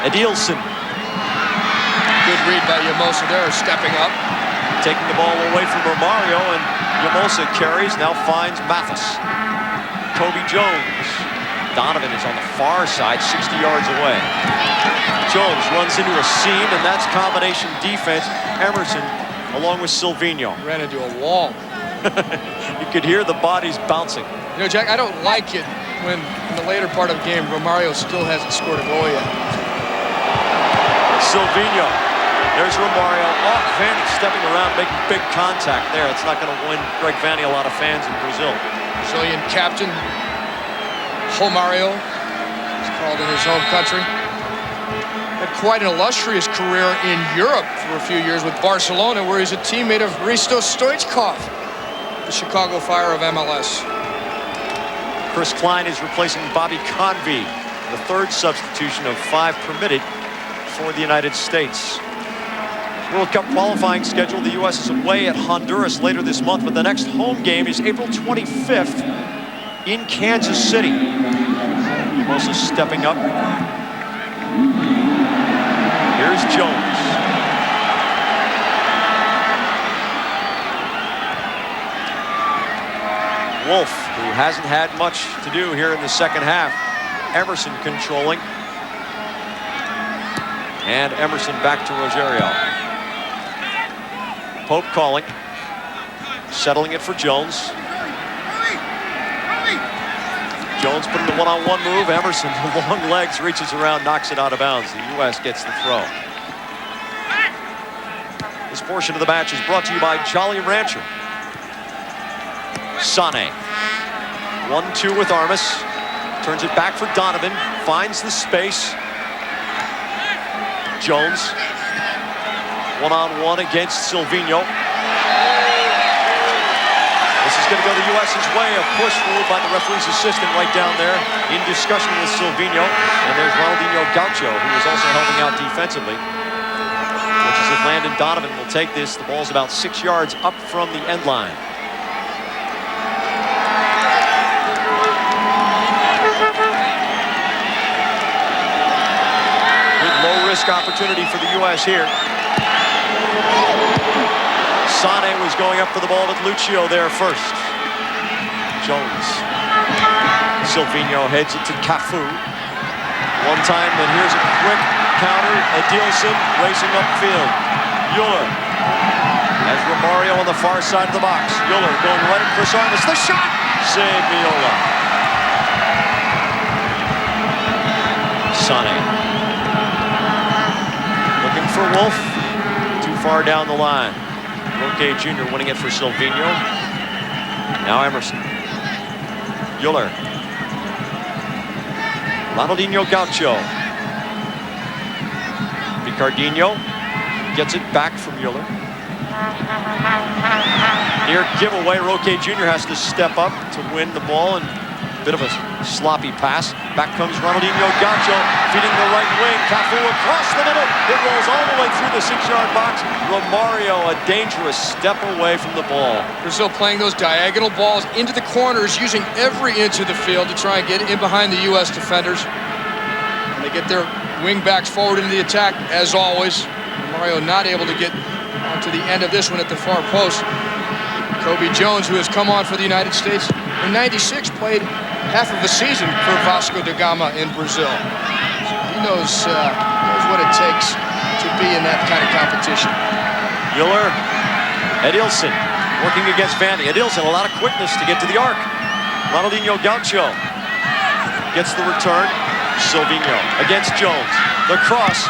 Edilson. Good read by Yamosa there, stepping up. Taking the ball away from Romario, and Yamosa carries, now finds Mathis. Kobe Jones. Donovan is on the far side, 60 yards away. Jones runs into a seam, and that's combination defense. Emerson, along with Silvinho. Ran into a wall. You could hear the bodies bouncing. You know, Jack, I don't like it when, in the later part of the game, Romario still hasn't scored a goal yet. Silvinho. There's Romario. Oh, Vanny stepping around, making big contact there. It's not going to win Greg Vanny a lot of fans in Brazil. Brazilian captain, Romario, is called in his home country. Had quite an illustrious career in Europe for a few years with Barcelona, where he's a teammate of Hristo Stoichkov, the Chicago Fire of MLS. Chris Klein is replacing Bobby Convey, the 3rd substitution of 5 permitted for the United States. World Cup qualifying schedule. The U.S. is away at Honduras later this month, but the next home game is April 25th in Kansas City. Also stepping up. Here's Jones. Wolf, who hasn't had much to do here in the second half. Emerson controlling. And Emerson back to Rogerio. Pope calling. Settling it for Jones. Jones putting the one-on-one move. Emerson, the long legs, reaches around, knocks it out of bounds. The U.S. gets the throw. This portion of the match is brought to you by Jolly Rancher. Sané. 1-2 with Armas. Turns it back for Donovan. Finds the space. Jones. One-on-one against Silvino. This is going to go the U.S.'s way. A push ruled by the referee's assistant right down there in discussion with Silvino. And there's Ronaldinho Gaucho, who is also helping out defensively. Which is if Landon Donovan will take this. The ball's about 6 yards up from the end line. Low-risk opportunity for the U.S. here. Sané was going up for the ball with Lucio there first. Jones. Silvino heads it to Cafu. One time, then here's a quick counter. Adilson racing upfield. Euler has Romario on the far side of the box. Euler going right at Chris Armas. The shot! Save Viola. Sané. Looking for Wolf. Too far down the line. Roque Jr. winning it for Silvino. Now Emerson. Euler. Ronaldinho Gaucho. Ricardinho gets it back from Euler. Near giveaway, Roque Jr. has to step up to win the ball, and a bit of a sloppy pass. Back comes Ronaldinho Gaucho, feeding the right wing. Cafu across the middle. It rolls all the way through the 6-yard box. Romario, a dangerous step away from the ball. Brazil playing those diagonal balls into the corners, using every inch of the field to try and get in behind the U.S. defenders. And they get their wing backs forward into the attack, as always. Romario not able to get onto the end of this one at the far post. Kobe Jones, who has come on for the United States in '96, played half of a season for Vasco da Gama in Brazil. So he knows what it takes to be in that kind of competition. Euler, Adilson working against Vandy. Adilson, a lot of quickness to get to the arc. Ronaldinho Gaucho gets the return. Silvino against Jones. The cross.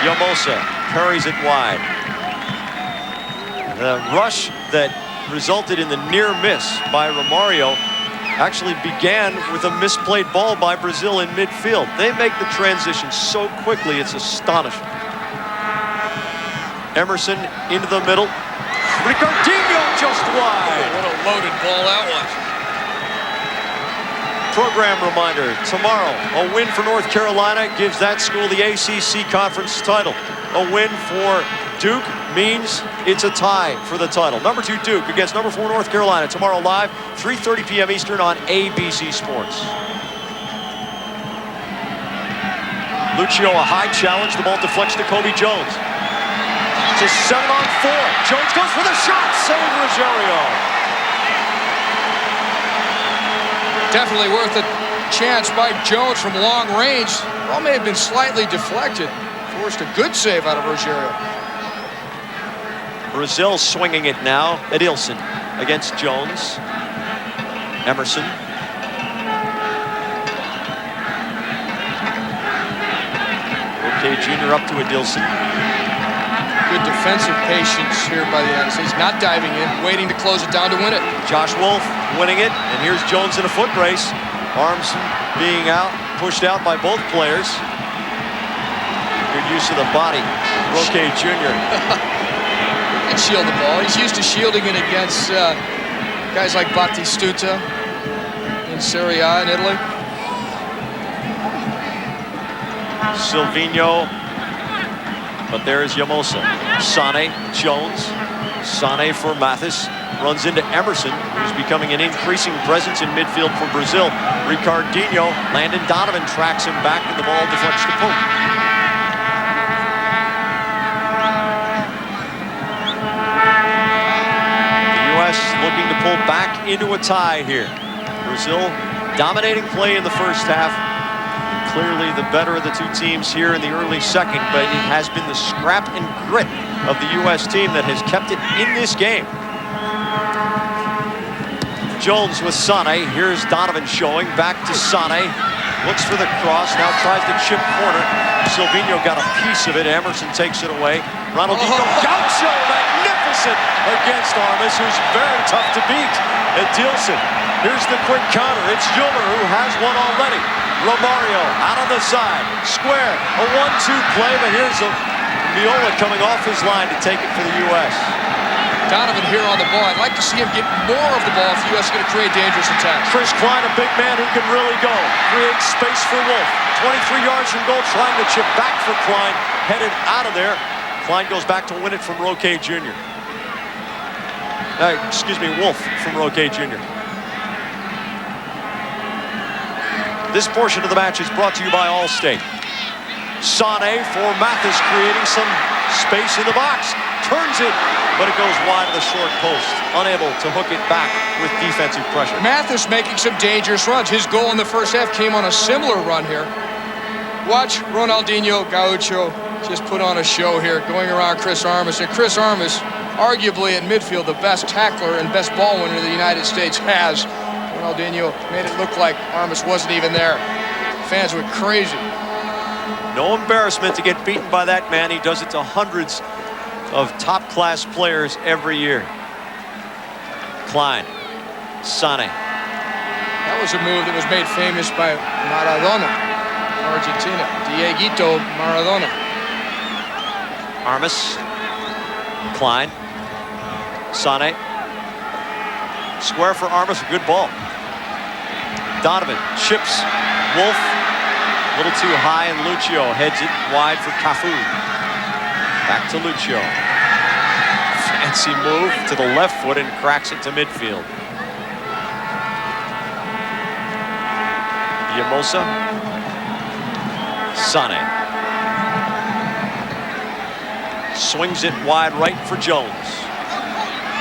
Yamosa carries it wide. The rush that resulted in the near miss by Romario actually began with a misplayed ball by Brazil in midfield. They make the transition so quickly, it's astonishing. Emerson into the middle. Ricardinho just wide. What a loaded ball that was. Program reminder, tomorrow, a win for North Carolina gives that school the ACC conference title. A win for Duke means it's a tie for the title. Number 2 Duke against number 4 North Carolina. Tomorrow live, 3:30 p.m. Eastern on ABC Sports. Lucio, a high challenge. The ball deflects to Kobe Jones. It's a 7-on-4. Jones goes for the shot. Save Rogerio. Definitely worth a chance by Jones from long range. The ball may have been slightly deflected. Forced a good save out of Rogerio. Brazil swinging it now. Adilson against Jones. Emerson. Roque Jr. up to Adilson. Good defensive patience here by the United States. Not diving in, waiting to close it down to win it. Josh Wolf winning it. And here's Jones in a foot race. Arms being pushed out by both players. Good use of the body. Roque Jr. He can shield the ball. He's used to shielding it against guys like Batistuta in Serie A in Italy. Silvino, but there's Yamosa. Sané, Jones. Sané for Mathis. Runs into Emerson, who's becoming an increasing presence in midfield for Brazil. Ricardinho, Landon Donovan tracks him back, and the ball deflects to Pope. Looking to pull back into a tie here. Brazil dominating play in the first half. Clearly the better of the two teams here in the early second, but it has been the scrap and grit of the U.S. team that has kept it in this game. Jones with Sané. Here's Donovan showing. Back to Sané. Looks for the cross. Now tries to chip corner. Silvino got a piece of it. Emerson takes it away. Ronaldinho Gaucho, magnificent against Armas, who's very tough to beat. Edilson. Here's the quick counter. It's Euler who has one already. Romario out on the side. Square. A 1-2 play, but here's Miola coming off his line to take it for the U.S. Donovan here on the ball. I'd like to see him get more of the ball if the U.S. is going to create dangerous attacks. Chris Klein, a big man who can really go. Creates space for Wolf. 23 yards from goal, trying to chip back for Klein. Headed out of there. Klein goes back to win it from Roque Jr. Wolf from Roque Jr. This portion of the match is brought to you by Allstate. Sané for Mathis, creating some space in the box. Turns it, but it goes wide of the short post. Unable to hook it back with defensive pressure. Mathis making some dangerous runs. His goal in the first half came on a similar run here. Watch Ronaldinho Gaucho just put on a show here, going around Chris Armas. And Chris Armas, arguably at midfield, the best tackler and best ball winner the United States has. Ronaldinho made it look like Armas wasn't even there. Fans went crazy. No embarrassment to get beaten by that man. He does it to hundreds of top-class players every year. Klein, Sané. That was a move that was made famous by Maradona, Argentina. Dieguito Maradona. Armas, Klein, Sané. Square for Armas, a good ball. Donovan chips Wolf. A little too high, and Lucio heads it wide for Cafu. Back to Lucio. Fancy move to the left foot and cracks it to midfield. Yamosa. Sané. Swings it wide right for Jones.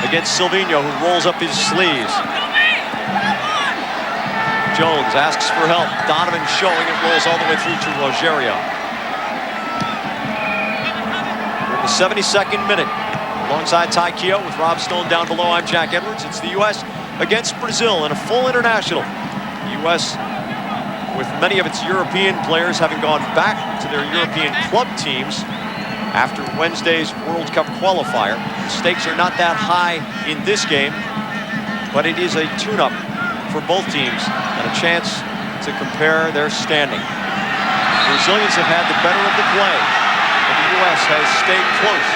Against Silvino, who rolls up his sleeves. Jones asks for help. Donovan showing it, rolls all the way through to Rogerio. We're in the 72nd minute. Alongside Ty Keogh with Rob Stone down below, I'm Jack Edwards. It's the U.S. against Brazil in a full international. The U.S. with many of its European players having gone back to their European club teams after Wednesday's World Cup qualifier. The stakes are not that high in this game, but it is a tune-up for both teams and a chance to compare their standing. The Brazilians have had the better of the play, and the U.S. has stayed close.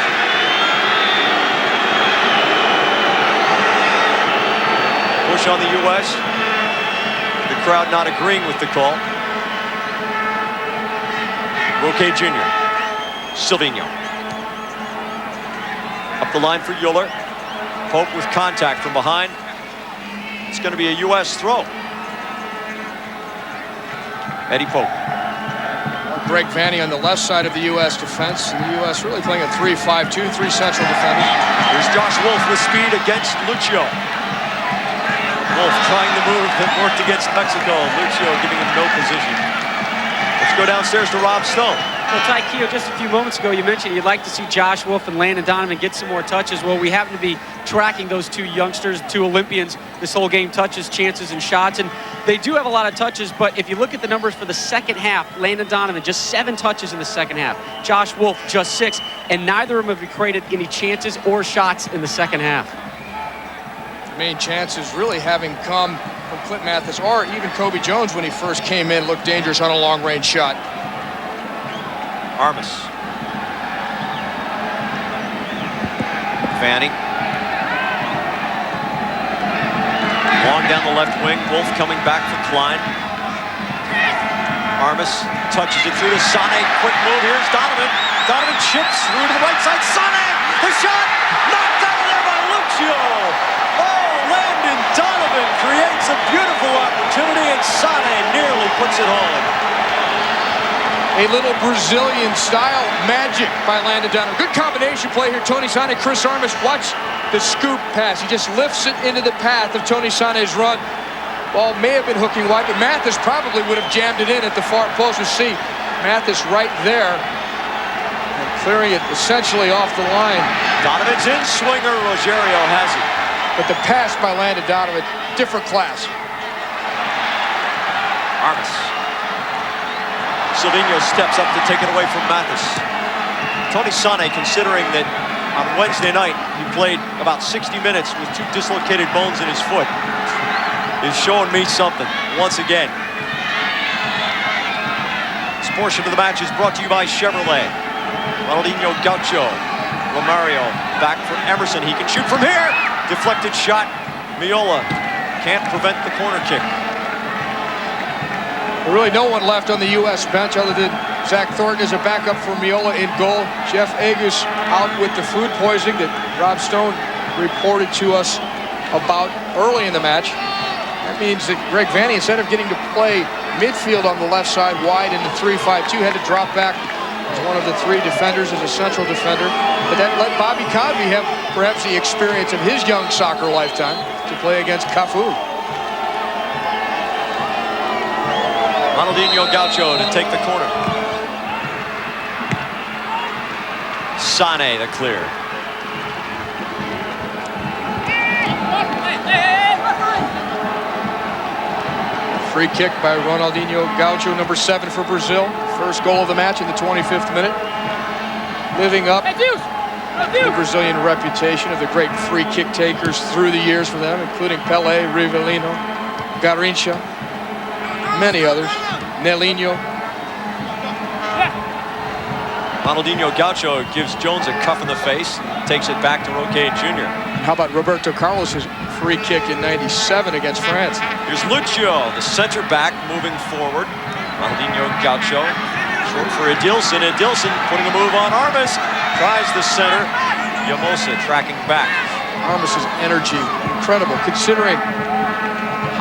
Push on the U.S. The crowd not agreeing with the call. Roque Jr. Silvino. Up the line for Euler. Pope with contact from behind. It's going to be a U.S. throw. Eddie Pope. Greg Vanny on the left side of the U.S. defense. And the U.S. really playing a 3-5-2, three central defenders. Here's Josh Wolf with speed against Lucio. Wolf trying the move that worked against Mexico. Lucio giving him no position. Let's go downstairs to Rob Stone. Well, Ty Keogh, just a few moments ago, you mentioned you'd like to see Josh Wolf and Landon Donovan get some more touches. Well, we happen to be tracking those two youngsters, two Olympians, this whole game, touches, chances, and shots. And they do have a lot of touches, but if you look at the numbers for the second half, Landon Donovan, just 7 touches in the second half. Josh Wolf, just 6. And neither of them have created any chances or shots in the second half. The main chances really having come from Clint Mathis or even Kobe Jones when he first came in, looked dangerous on a long-range shot. Armas. Vanny. Long down the left wing. Wolf coming back for Klein. Armas touches it through to Sané. Quick move. Here's Donovan. Donovan chips through to the right side. Sané! The shot! Knocked out of there by Lucio! Oh, Landon Donovan creates a beautiful opportunity, and Sané nearly puts it home. A little Brazilian-style magic by Landon Donovan. Good combination play here. Tony Sané, Chris Armas. Watch the scoop pass. He just lifts it into the path of Tony Sané's run. Ball may have been hooking wide, but Mathis probably would have jammed it in at the far post. We see Mathis right there and clearing it essentially off the line. Donovan's in, swinger. Rogerio has it. But the pass by Landon Donovan different class. Armas. Silvino steps up to take it away from Mathis. Tony Sané, considering that on Wednesday night he played about 60 minutes with 2 dislocated bones in his foot, is showing me something once again. This portion of the match is brought to you by Chevrolet. Ronaldinho Gaucho. Romario back for Emerson. He can shoot from here. Deflected shot. Miola can't prevent the corner kick. Really no one left on the U.S. bench other than Zach Thornton as a backup for Miola in goal. Jeff Agus out with the food poisoning that Rob Stone reported to us about early in the match. That means that Greg Vanny, instead of getting to play midfield on the left side wide in the 3-5-2, had to drop back as one of the 3 defenders as a central defender. But that let Bobby Cosby have perhaps the experience of his young soccer lifetime to play against Cafu. Ronaldinho Gaucho to take the corner. Sané the clear. Free kick by Ronaldinho Gaucho, number 7 for Brazil. First goal of the match in the 25th minute. Living up to the Brazilian reputation of the great free kick takers through the years for them, including Pelé, Rivelino, Garrincha, many others. Nelinho. Ronaldinho Gaucho gives Jones a cuff in the face, takes it back to Roque Jr. How about Roberto Carlos' free kick in '97 against France? Here's Lucio, the center back, moving forward. Ronaldinho Gaucho, short for Edilson. Edilson putting a move on Armas, tries the center. Yamosa tracking back. Armas' energy, incredible, considering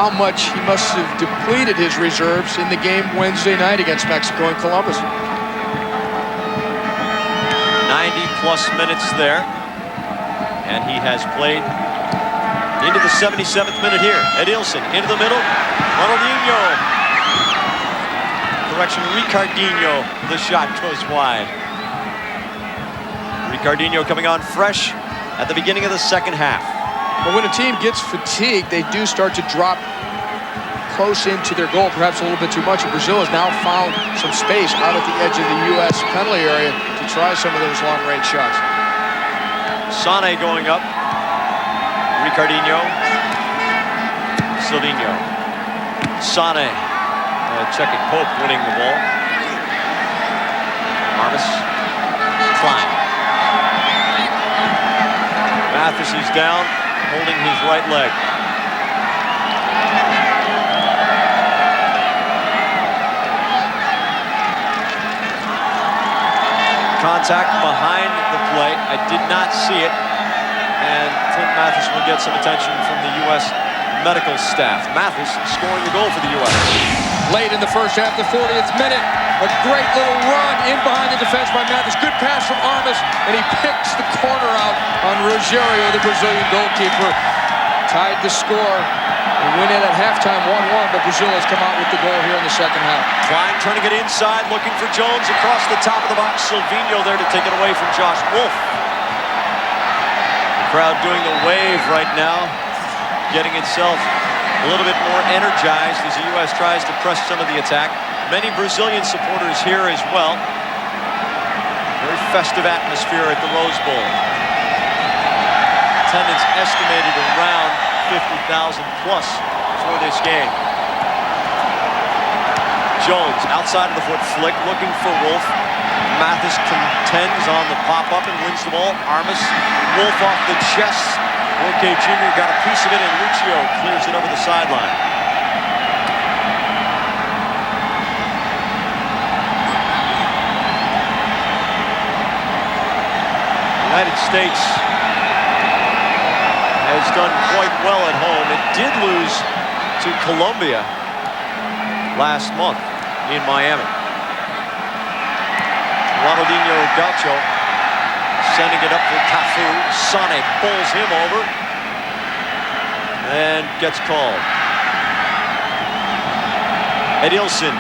how much he must have depleted his reserves in the game Wednesday night against Mexico in Columbus. 90-plus minutes there. And he has played into the 77th minute here. Edilson into the middle. Ronaldinho. Correction, Ricardinho. The shot goes wide. Ricardinho coming on fresh at the beginning of the second half. But when a team gets fatigued, they do start to drop close into their goal, perhaps a little bit too much. And Brazil has now found some space out at the edge of the U.S. penalty area to try some of those long-range shots. Sané going up. Ricardinho. Silvino. Sané. Checking Pope winning the ball. Armas. Klein. Mathis is down, holding his right leg. Contact behind the play. I did not see it. And Clint Mathis will get some attention from the U.S. medical staff. Mathis scoring the goal for the U.S. Late in the first half, the 40th minute. A great little run in behind the defense by Mathis. Good pass from Armas, and he picks the corner out on Rogerio, the Brazilian goalkeeper. Tied the score. We win it at halftime 1-1, but Brazil has come out with the goal here in the second half. Klein turning it inside, looking for Jones across the top of the box. Silvino there to take it away from Josh Wolf. The crowd doing the wave right now, getting itself a little bit more energized as the U.S. tries to press some of the attack. Many Brazilian supporters here as well. Very festive atmosphere at the Rose Bowl. Attendance estimated around 50,000 plus for this game. Jones outside of the foot flick, looking for Wolf. Mathis contends on the pop-up and wins the ball. Armas, Wolf off the chest. Roque Jr. got a piece of it, and Lucio clears it over the sideline. The United States has done quite well at home. It did lose to Colombia last month in Miami. Ronaldinho Gaucho sending it up for Cafu. Sané bowls him over and gets called. Edilson.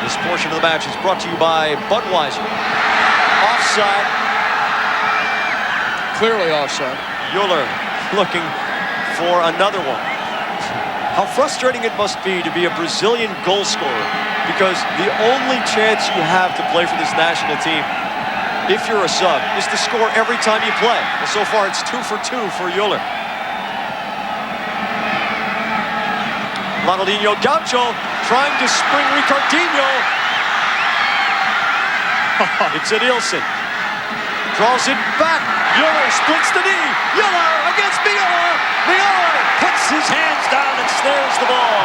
This portion of the match is brought to you by Budweiser. Offside. Clearly offside. Euler looking for another one. How frustrating it must be to be a Brazilian goal scorer, because the only chance you have to play for this national team, if you're a sub, is to score every time you play. And so far, it's 2 for 2 for Euler. Ronaldinho Gaucho trying to spring Ricardinho. It's Adilson. Draws it back. Euler splits the knee. Euler against Miola. Miola puts his hands down and snares the ball.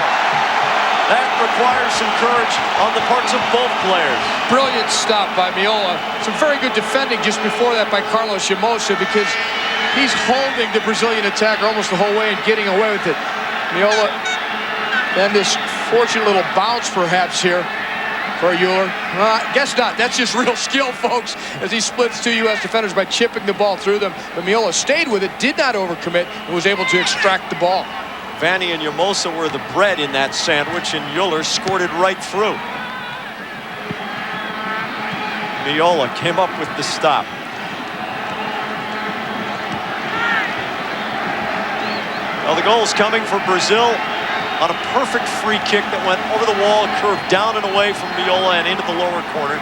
That requires some courage on the parts of both players. Brilliant stop by Miola. Some very good defending just before that by Carlos Llamosa, because he's holding the Brazilian attacker almost the whole way and getting away with it. Miola, then this fortunate little bounce perhaps here for Euler. Guess not. That's just real skill, folks, as he splits two U.S. defenders by chipping the ball through them. But Miola stayed with it, did not overcommit, and was able to extract the ball. Vanni and Llamosa were the bread in that sandwich, and Euler scored it right through. Miola came up with the stop. Well, the goal's coming for Brazil on a perfect free kick that went over the wall, curved down and away from Miola and into the lower corner.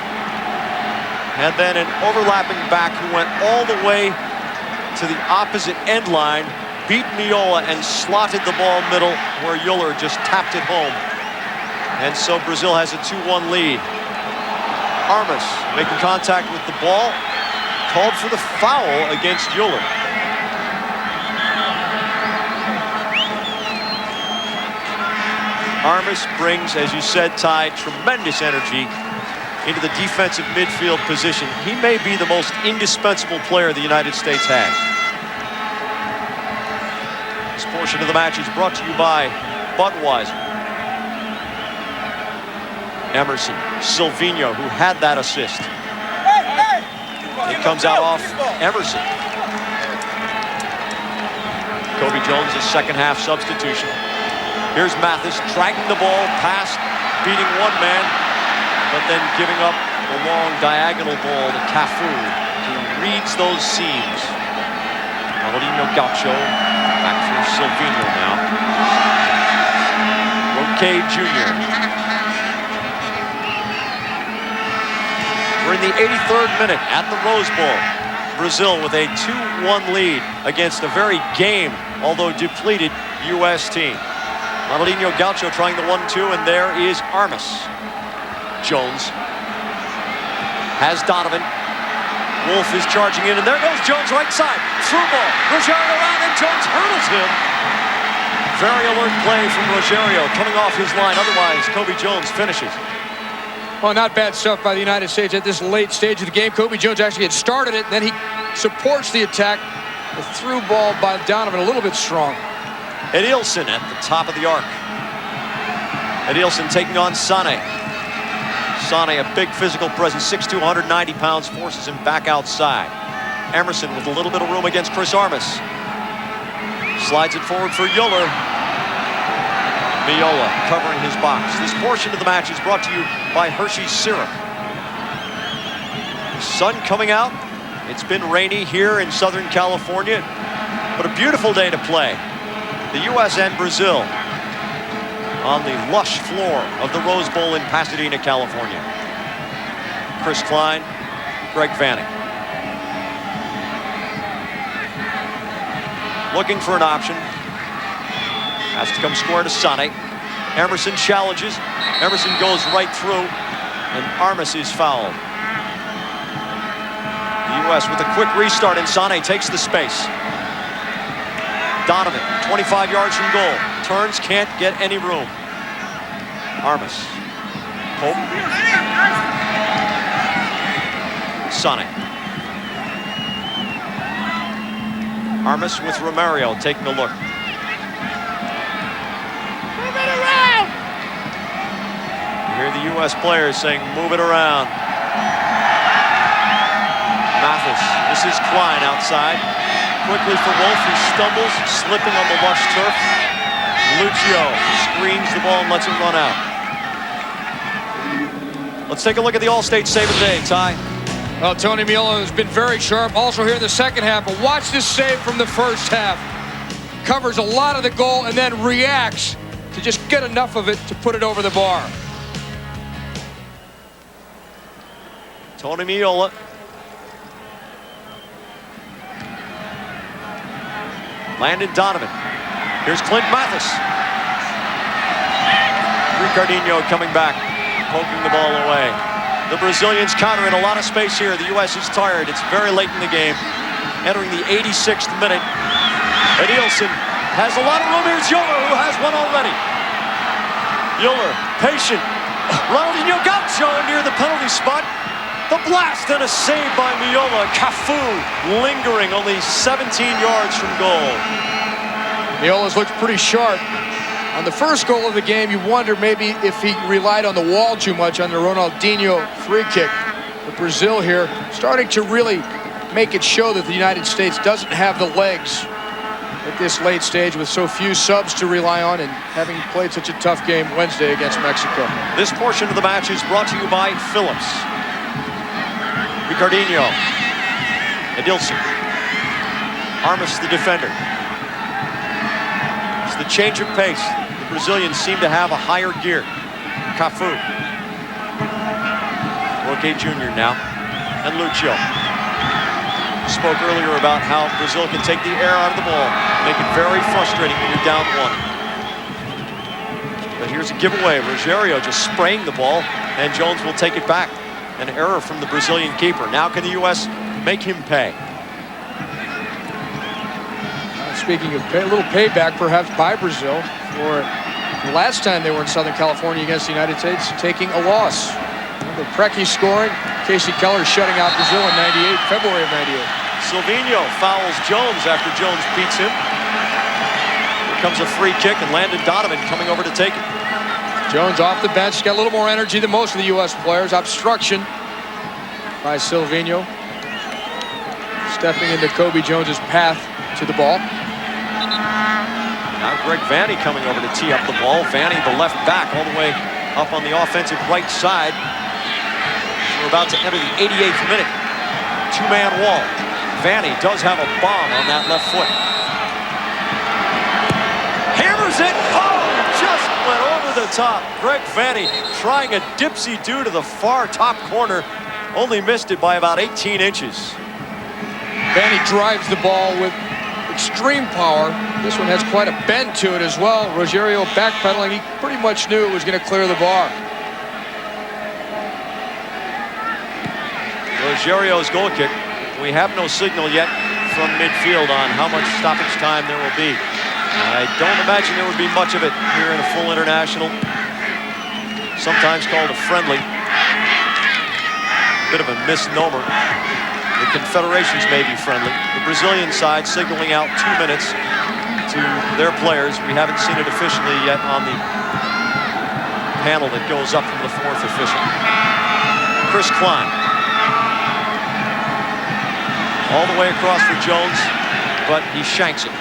And then an overlapping back who went all the way to the opposite end line, beat Miola and slotted the ball middle where Euler just tapped it home. And so Brazil has a 2-1 lead. Armas making contact with the ball, called for the foul against Euler. Armas brings, as you said, Ty, tremendous energy into the defensive midfield position. He may be the most indispensable player the United States has. This portion of the match is brought to you by Budweiser. Emerson, Silvinho, who had that assist. It comes out off Emerson. Kobe Jones, his second half substitution. Here's Mathis dragging the ball past, beating one man, but then giving up the long diagonal ball to Cafu, who reads those seams. Ronaldinho Gaucho, back for Silvinho now. Roque Jr. We're in the 83rd minute at the Rose Bowl. Brazil with a 2-1 lead against a very game, although depleted, U.S. team. Ronaldinho Gaucho trying the 1-2, and there is Armas. Jones has Donovan. Wolf is charging in, and there goes Jones right side. Through ball. Rogerio around, and Jones hurdles him. Very alert play from Rogerio coming off his line. Otherwise, Kobe Jones finishes. Well, not bad stuff by the United States at this late stage of the game. Kobe Jones actually had started it, and then he supports the attack. The through ball by Donovan, a little bit strong. Adilson at the top of the arc. Adilson taking on Sane. Sane, a big physical presence, 6'2", 190 pounds, forces him back outside. Emerson with a little bit of room against Chris Armas. Slides it forward for Euler. Miola covering his box. This portion of the match is brought to you by Hershey's Syrup. The sun coming out. It's been rainy here in Southern California, but a beautiful day to play. The U.S. and Brazil on the lush floor of the Rose Bowl in Pasadena, California. Chris Klein, Greg Vanning. Looking for an option. Has to come square to Sane. Emerson challenges. Emerson goes right through, and Armas is fouled. The U.S. with a quick restart, and Sane takes the space. Donovan, 25 yards from goal. Turns, can't get any room. Armas. Pope. Sane. Armas with Romario taking a look. Move it around! You hear the U.S. players saying, move it around. Mathis, this is Klein outside. Quickly for Wolf, he stumbles, slipping on the lush turf. Lucio screens the ball and lets it run out. Let's take a look at the All-State save of the day, Ty. Well, Tony Miola has been very sharp also here in the second half, but watch this save from the first half. covers a lot of the goal and then reacts to just get enough of it to put it over the bar. Tony Meola. Landon Donovan. Here's Clint Mathis. Ricardinho coming back, poking the ball away. The Brazilians counter in a lot of space here. The U.S. is tired. It's very late in the game. Entering the 86th minute. Edilson has a lot of room. Here's Euler, who has one already. Euler, patient. Ronaldinho Gaucho near the penalty spot. The blast and a save by Meola. Cafu lingering only 17 yards from goal. Meola's looked pretty sharp. On the first goal of the game, you wonder maybe if he relied on the wall too much on the Ronaldinho free kick. But Brazil here starting to really make it show that the United States doesn't have the legs at this late stage with so few subs to rely on and having played such a tough game Wednesday against Mexico. This portion of the match is brought to you by Phillips. Ricardinho. Edilson. Armas the defender. It's the change of pace. The Brazilians seem to have a higher gear. Cafu. Roque Jr. now. And Lucio. Spoke earlier about how Brazil can take the air out of the ball, make it very frustrating when you're down one. But here's a giveaway. Rogério just spraying the ball, and Jones will take it back. An error from the Brazilian keeper. Now can the U.S. make him pay? Speaking of pay, a little payback perhaps by Brazil for the last time they were in Southern California against the United States, taking a loss. Remember Preki scoring, Casey Keller shutting out Brazil in '98, February of '98. Silvinho fouls Jones after Jones beats him. Here comes a free kick, and Landon Donovan coming over to take it. Jones off the bench, got a little more energy than most of the U.S. players. Obstruction by Silvinho. Stepping into Kobe Jones's path to the ball. Now Greg Vanny coming over to tee up the ball. Vanny, the left back, all the way up on the offensive right side. We're about to enter the 88th minute. Two-man wall. Vanny does have a bomb on that left foot. Hammers it. Oh, just went over the top. Greg Vanny trying a dipsy-do to the far top corner. Only missed it by about 18 inches. Vanny drives the ball with extreme power. This one has quite a bend to it as well. Rogério backpedaling. He pretty much knew it was going to clear the bar. Rogério's goal kick. We have no signal yet from midfield on how much stoppage time there will be. I don't imagine there would be much of it here in a full international. Sometimes called a friendly. Bit of a misnomer. The Confederations may be friendly. The Brazilian side signaling out 2 minutes to their players. We haven't seen it officially yet on the panel that goes up from the fourth official. Chris Klein. All the way across for Jones, but he shanks it.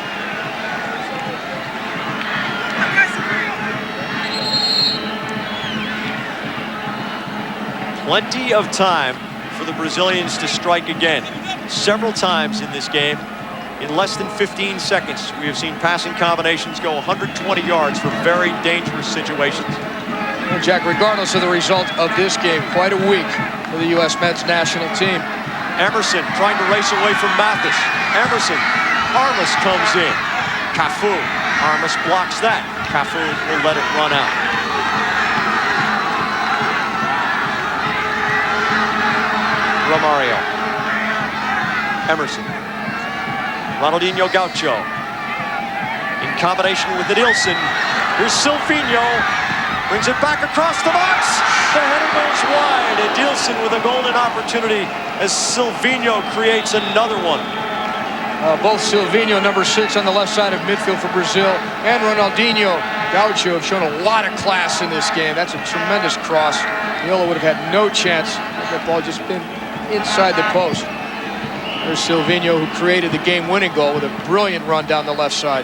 Plenty of time for the Brazilians to strike again. Several times in this game, in less than 15 seconds, we have seen passing combinations go 120 yards for very dangerous situations. Well, Jack, regardless of the result of this game, quite a week for the U.S. men's national team. Emerson trying to race away from Mathis. Emerson, Armas comes in. Cafu, Armas blocks that. Cafu will let it run out. Romario. Emerson. Ronaldinho Gaucho. In combination with Edilson. Here's Silvinho. Brings it back across the box. The header goes wide. Edilson with a golden opportunity as Silvinho creates another one. Both Silvinho, number 6 on the left side of midfield for Brazil, and Ronaldinho Gaucho have shown a lot of class in this game. That's a tremendous cross. Meola would have had no chance had that ball just been inside the post. There's Silvinho, who created the game-winning goal with a brilliant run down the left side.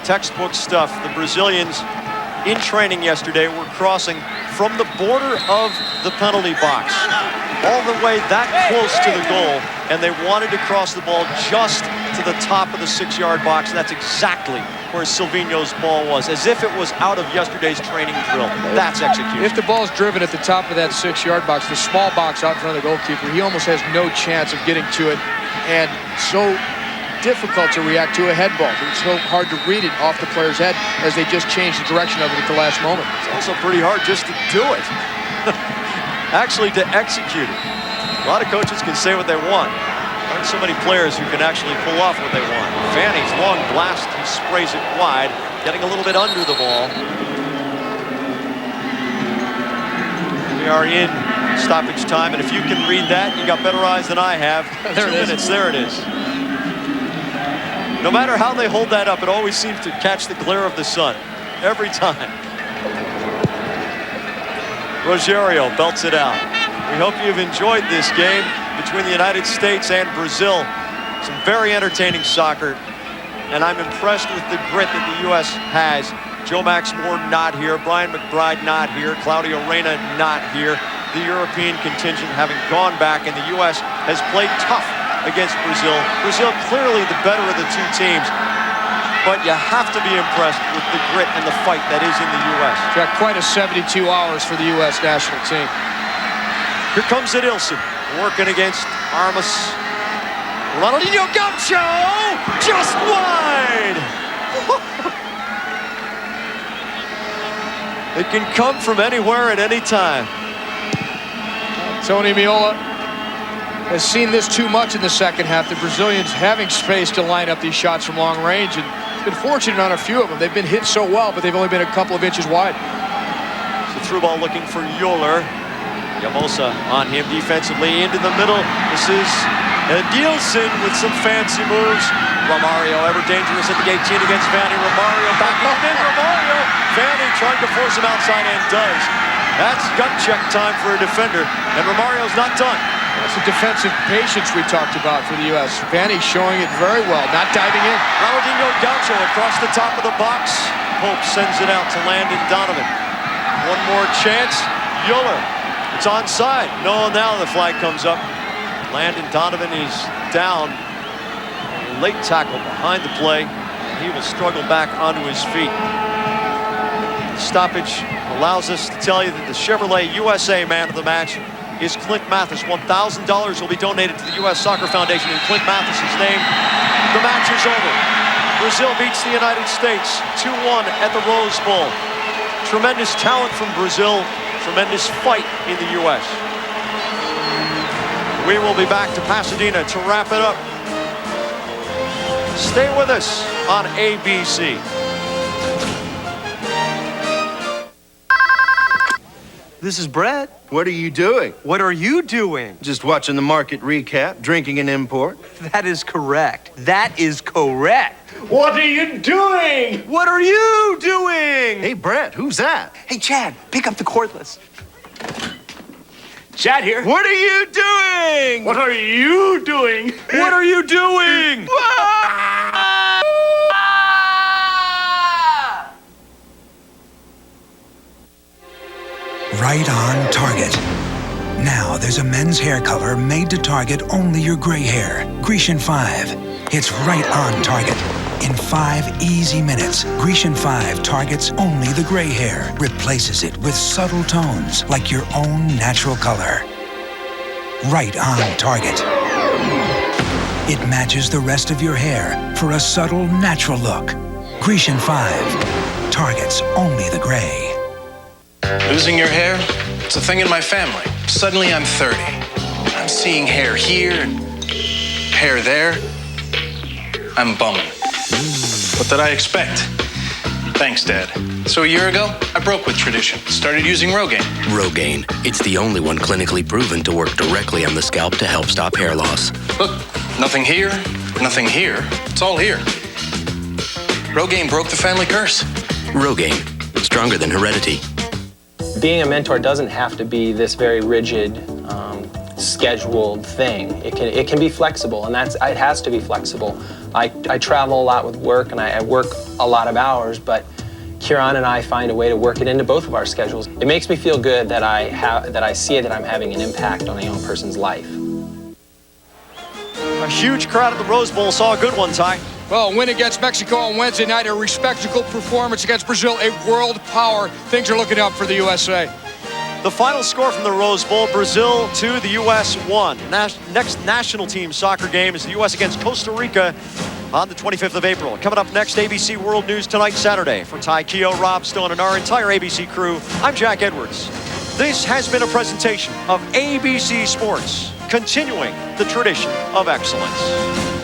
Textbook stuff. The Brazilians in training yesterday were crossing from the border of the penalty box all the way that close to the goal, and they wanted to cross the ball just to to the top of the 6-yard box. That's exactly where Silvino's ball was, as if it was out of yesterday's training drill. That's execution. If the ball's driven at the top of that 6-yard box, the small box out in front of the goalkeeper, he almost has no chance of getting to it, and so difficult to react to a head ball. It's so hard to read it off the player's head as they just change the direction of it at the last moment. It's also pretty hard just to do it. Actually, to execute it. A lot of coaches can say what they want. There aren't so many players who can actually pull off what they want. Vanny's long blast, he sprays it wide, getting a little bit under the ball. We are in stoppage time, and if you can read that, you got better eyes than I have. 2 minutes, there it is. No matter how they hold that up, it always seems to catch the glare of the sun. Every time. Rogerio belts it out. We hope you've enjoyed this game between the United States and Brazil. Some very entertaining soccer, and I'm impressed with the grit that the U.S. has. Joe Max Moore not here, Brian McBride not here, Claudio Reyna not here. The European contingent having gone back, and the U.S. has played tough against Brazil. Brazil clearly the better of the two teams, but you have to be impressed with the grit and the fight that is in the U.S. Got quite a 72 hours for the U.S. national team. Here comes Edilson, working against Armas. Ronaldinho Gaucho, just wide. It can come from anywhere at any time. Tony Meola has seen this too much in the second half. The Brazilians having space to line up these shots from long range, and been fortunate on a few of them. They've been hit so well, but they've only been a couple of inches wide. So through ball looking for Euler. Yamosa on him defensively into the middle. This is Edilson with some fancy moves. Romario ever dangerous at the 18 against Vanny. Romario backing him in. Romario. Vanny trying to force him outside and does. That's gut check time for a defender, and Romario's not done. That's the defensive patience we talked about for the U.S. Vanny showing it very well, not diving in. Ronaldinho Gaucho across the top of the box. Pope sends it out to Landon Donovan. One more chance. Euler. It's onside. No, now the flag comes up. Landon Donovan is down. A late tackle behind the play. He will struggle back onto his feet. Stoppage allows us to tell you that the Chevrolet USA man of the match is Clint Mathis. $1,000 will be donated to the U.S. Soccer Foundation in Clint Mathis's name. The match is over. Brazil beats the United States 2-1 at the Rose Bowl. Tremendous talent from Brazil. Tremendous fight in the U.S. We will be back to Pasadena to wrap it up. Stay with us on ABC. This is Brett. What are you doing? What are you doing? Just watching the market recap, drinking an import. That is correct. That is correct. What are you doing? What are you doing? Hey, Brett, who's that? Hey, Chad, pick up the cordless. Chad here. What are you doing? What are you doing? What are you doing? Right on target. Now there's a men's hair color made to target only your gray hair. Grecian 5. It's right on target. In 5 easy minutes, Grecian 5 targets only the gray hair, replaces it with subtle tones like your own natural color. Right on target. It matches the rest of your hair for a subtle, natural look. Grecian 5 targets only the gray. Losing your hair? It's a thing in my family. Suddenly I'm 30. I'm seeing hair here and hair there. I'm bumming. What did I expect? Thanks, Dad. So a year ago, I broke with tradition. Started using Rogaine. Rogaine. It's the only one clinically proven to work directly on the scalp to help stop hair loss. Look, nothing here, nothing here. It's all here. Rogaine broke the family curse. Rogaine. Stronger than heredity. Being a mentor doesn't have to be this very rigid, scheduled thing. It can be flexible, and it has to be flexible. I travel a lot with work, and I work a lot of hours, but Kieran and I find a way to work it into both of our schedules. It makes me feel good that I see that I'm having an impact on a young person's life. A huge crowd at the Rose Bowl saw a good one, Ty. Well, a win against Mexico on Wednesday night, a respectable performance against Brazil, a world power. Things are looking up for the USA. The final score from the Rose Bowl, Brazil 2, the U.S. 1. Next national team soccer game is the U.S. against Costa Rica on the 25th of April. Coming up next, ABC World News tonight, Saturday. For Ty Keogh, Rob Stone, and our entire ABC crew, I'm Jack Edwards. This has been a presentation of ABC Sports, continuing the tradition of excellence.